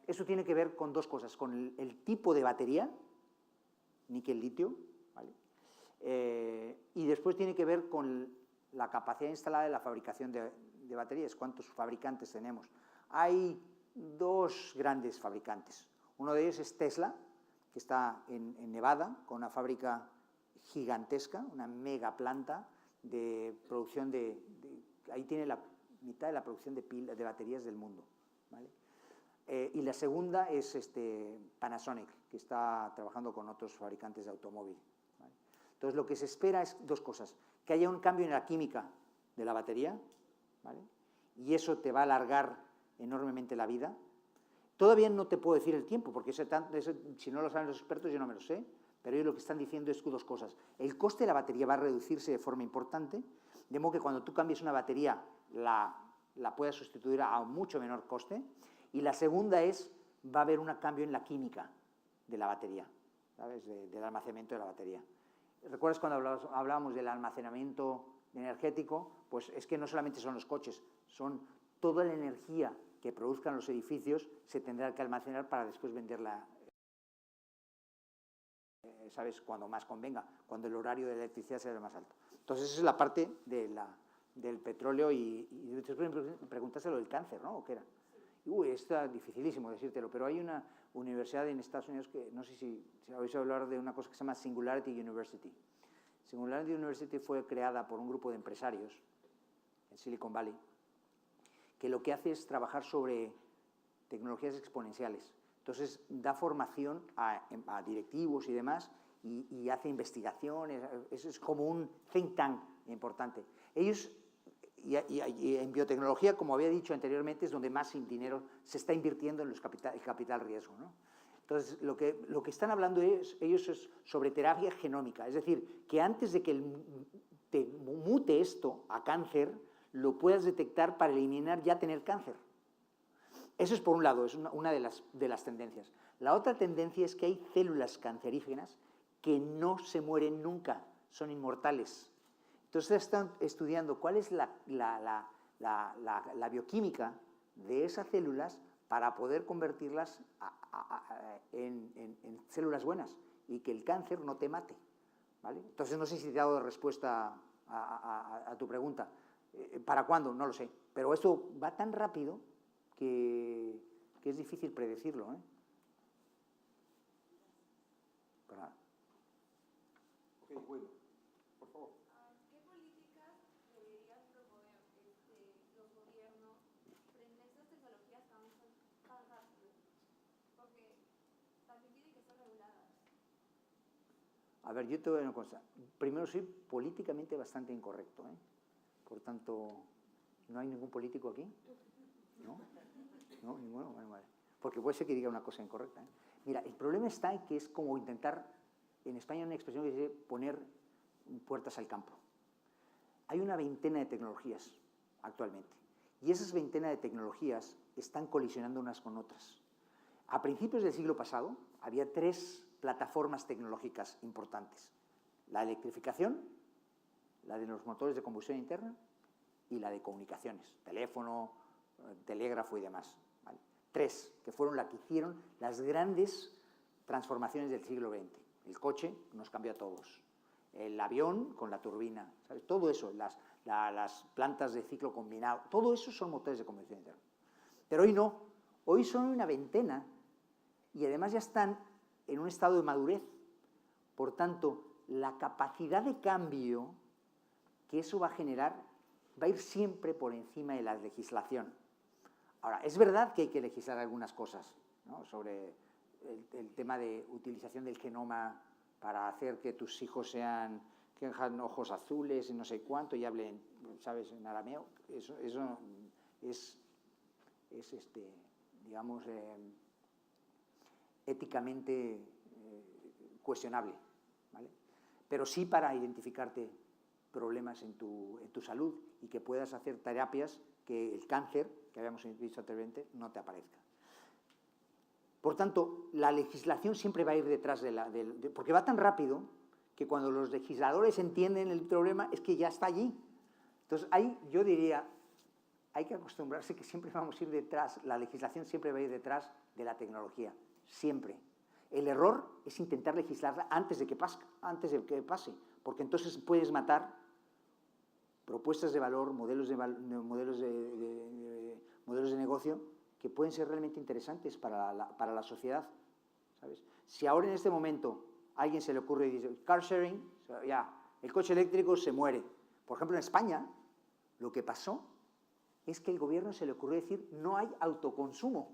Eso tiene que ver con 2 cosas, con el tipo de batería, níquel-litio, ¿vale? Y después tiene que ver con la capacidad instalada de la fabricación de baterías, ¿cuántos fabricantes tenemos? Hay dos grandes fabricantes. Uno de ellos es Tesla, que está en Nevada, con una fábrica gigantesca, una mega planta de producción ahí tiene la mitad de la producción de baterías del mundo, ¿vale? Y la segunda es Panasonic, que está trabajando con otros fabricantes de automóvil, ¿vale? Entonces, lo que se espera es dos cosas: que haya un cambio en la química de la batería, ¿vale? Y eso te va a alargar enormemente la vida. Todavía no te puedo decir el tiempo, porque si no lo saben los expertos, yo no me lo sé, pero ellos lo que están diciendo es dos cosas. El coste de la batería va a reducirse de forma importante, de modo que cuando tú cambies una batería la puedas sustituir a mucho menor coste. Y la segunda es, va a haber un cambio en la química de la batería, ¿sabes? Del almacenamiento de la batería. ¿Recuerdas cuando hablábamos del almacenamiento energético? Pues es que no solamente son los coches, son toda la energía que produzcan los edificios se tendrá que almacenar para después venderla, ¿sabes? Cuando más convenga, cuando el horario de la electricidad sea más alto. Entonces, esa es la parte del petróleo y después me preguntaste lo del cáncer, ¿no? ¿O qué era? Está dificilísimo decírtelo, pero hay una universidad en Estados Unidos que, no sé si habéis oído hablar de una cosa que se llama Singularity University. Singularity University fue creada por un grupo de empresarios en Silicon Valley, que lo que hace es trabajar sobre tecnologías exponenciales. Entonces, da formación a directivos y demás, y hace investigaciones. Eso es como un think tank importante. Ellos, y en biotecnología, como había dicho anteriormente, es donde más dinero se está invirtiendo en el capital riesgo, ¿no? Entonces, lo que están hablando ellos es sobre terapia genómica, es decir, que antes de que te mute esto a cáncer, lo puedas detectar para eliminar ya tener cáncer. Eso es por un lado, es una de las tendencias. La otra tendencia es que hay células cancerígenas que no se mueren nunca, son inmortales. Entonces están estudiando cuál es la bioquímica de esas células para poder convertirlas en células buenas y que el cáncer no te mate, ¿vale? Entonces, no sé si te he dado respuesta a tu pregunta. ¿Para cuándo? No lo sé. Pero esto va tan rápido que es difícil predecirlo, ¿eh? Pero nada. Ok, bueno, por favor. ¿Qué políticas deberían promover los gobiernos frente a estas tecnologías que avanzan tan rápido? Porque también tienen que ser reguladas. A ver, yo te voy a decir una cosa. Primero, soy políticamente bastante incorrecto, ¿eh? Por tanto, ¿no hay ningún político aquí? ¿No? ¿No? ¿Ninguno? Bueno, vale. Porque puede ser que diga una cosa incorrecta, ¿eh? Mira, el problema está en que es como intentar, en España hay una expresión que dice poner puertas al campo. Hay una veintena de tecnologías actualmente, y esas veintena de tecnologías están colisionando unas con otras. A principios del siglo pasado había 3 plataformas tecnológicas importantes: la electrificación, la de los motores de combustión interna y la de comunicaciones, teléfono, telégrafo y demás, ¿vale? 3, que fueron las que hicieron las grandes transformaciones del siglo XX. El coche nos cambió a todos, el avión con la turbina, ¿sabes? Todo eso, las plantas de ciclo combinado, todo eso son motores de combustión interna. Pero hoy no, hoy son una veintena y además ya están en un estado de madurez. Por tanto, la capacidad de cambio que eso va a generar va a ir siempre por encima de la legislación. Ahora, es verdad que hay que legislar algunas cosas, ¿no? Sobre el tema de utilización del genoma para hacer que tus hijos tengan ojos azules y no sé cuánto y hablen, ¿sabes?, en arameo. Eso es digamos, éticamente cuestionable, ¿vale? Pero sí para identificarte problemas en tu salud y que puedas hacer terapias que el cáncer, que habíamos visto anteriormente, no te aparezca. Por tanto, la legislación siempre va a ir detrás porque va tan rápido que cuando los legisladores entienden el problema es que ya está allí. Entonces, ahí yo diría, hay que acostumbrarse que siempre vamos a ir detrás, la legislación siempre va a ir detrás de la tecnología, siempre. El error es intentar legislarla antes de que pase, porque entonces puedes matar propuestas de valor, modelos de negocio que pueden ser realmente interesantes para la sociedad, ¿sabes? Si ahora en este momento a alguien se le ocurre y dice, car sharing, ya, el coche eléctrico se muere. Por ejemplo, en España, lo que pasó es que el gobierno se le ocurrió decir, no hay autoconsumo.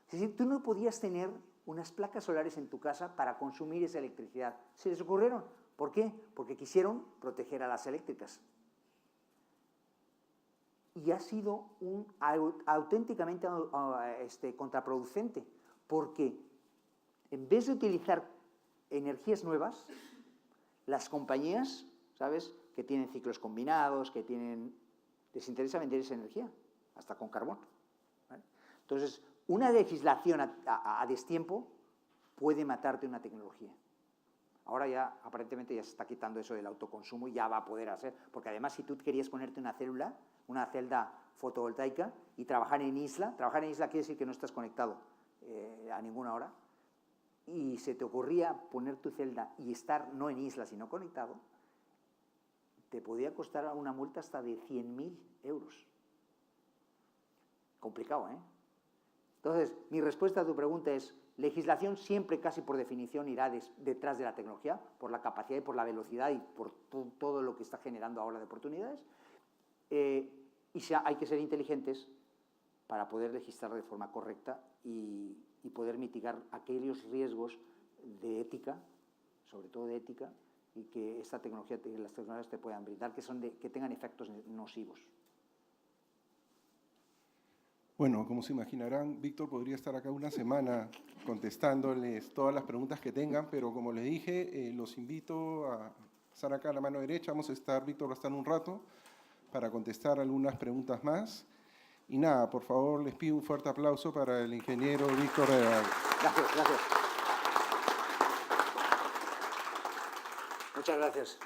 Es decir, tú no podías tener unas placas solares en tu casa para consumir esa electricidad. Se les ocurrieron. ¿Por qué? Porque quisieron proteger a las eléctricas. Y ha sido auténticamente contraproducente, porque en vez de utilizar energías nuevas, las compañías, ¿sabes?, que tienen ciclos combinados, les interesa vender esa energía, hasta con carbón, ¿vale? Entonces, una legislación a destiempo puede matarte una tecnología. Ahora ya, aparentemente, ya se está quitando eso del autoconsumo y ya va a poder hacer, porque además si tú querías ponerte una celda fotovoltaica y trabajar en isla quiere decir que no estás conectado a ninguna hora, y se te ocurría poner tu celda y estar no en isla, sino conectado, te podía costar una multa hasta de 100.000 euros. Complicado, ¿eh? Entonces, mi respuesta a tu pregunta es, legislación siempre, casi por definición, irá detrás de la tecnología, por la capacidad y por la velocidad y por todo lo que está generando ahora de oportunidades. Y hay que ser inteligentes para poder legislar de forma correcta y poder mitigar aquellos riesgos de ética, sobre todo de ética, y que las tecnologías te puedan brindar, que tengan efectos nocivos. Bueno, como se imaginarán, Víctor podría estar acá una semana contestándoles todas las preguntas que tengan, pero como les dije, los invito a estar acá a la mano derecha. Víctor va a estar un rato para contestar algunas preguntas más. Y nada, por favor, les pido un fuerte aplauso para el ingeniero Víctor Redago. Gracias, gracias. Muchas gracias.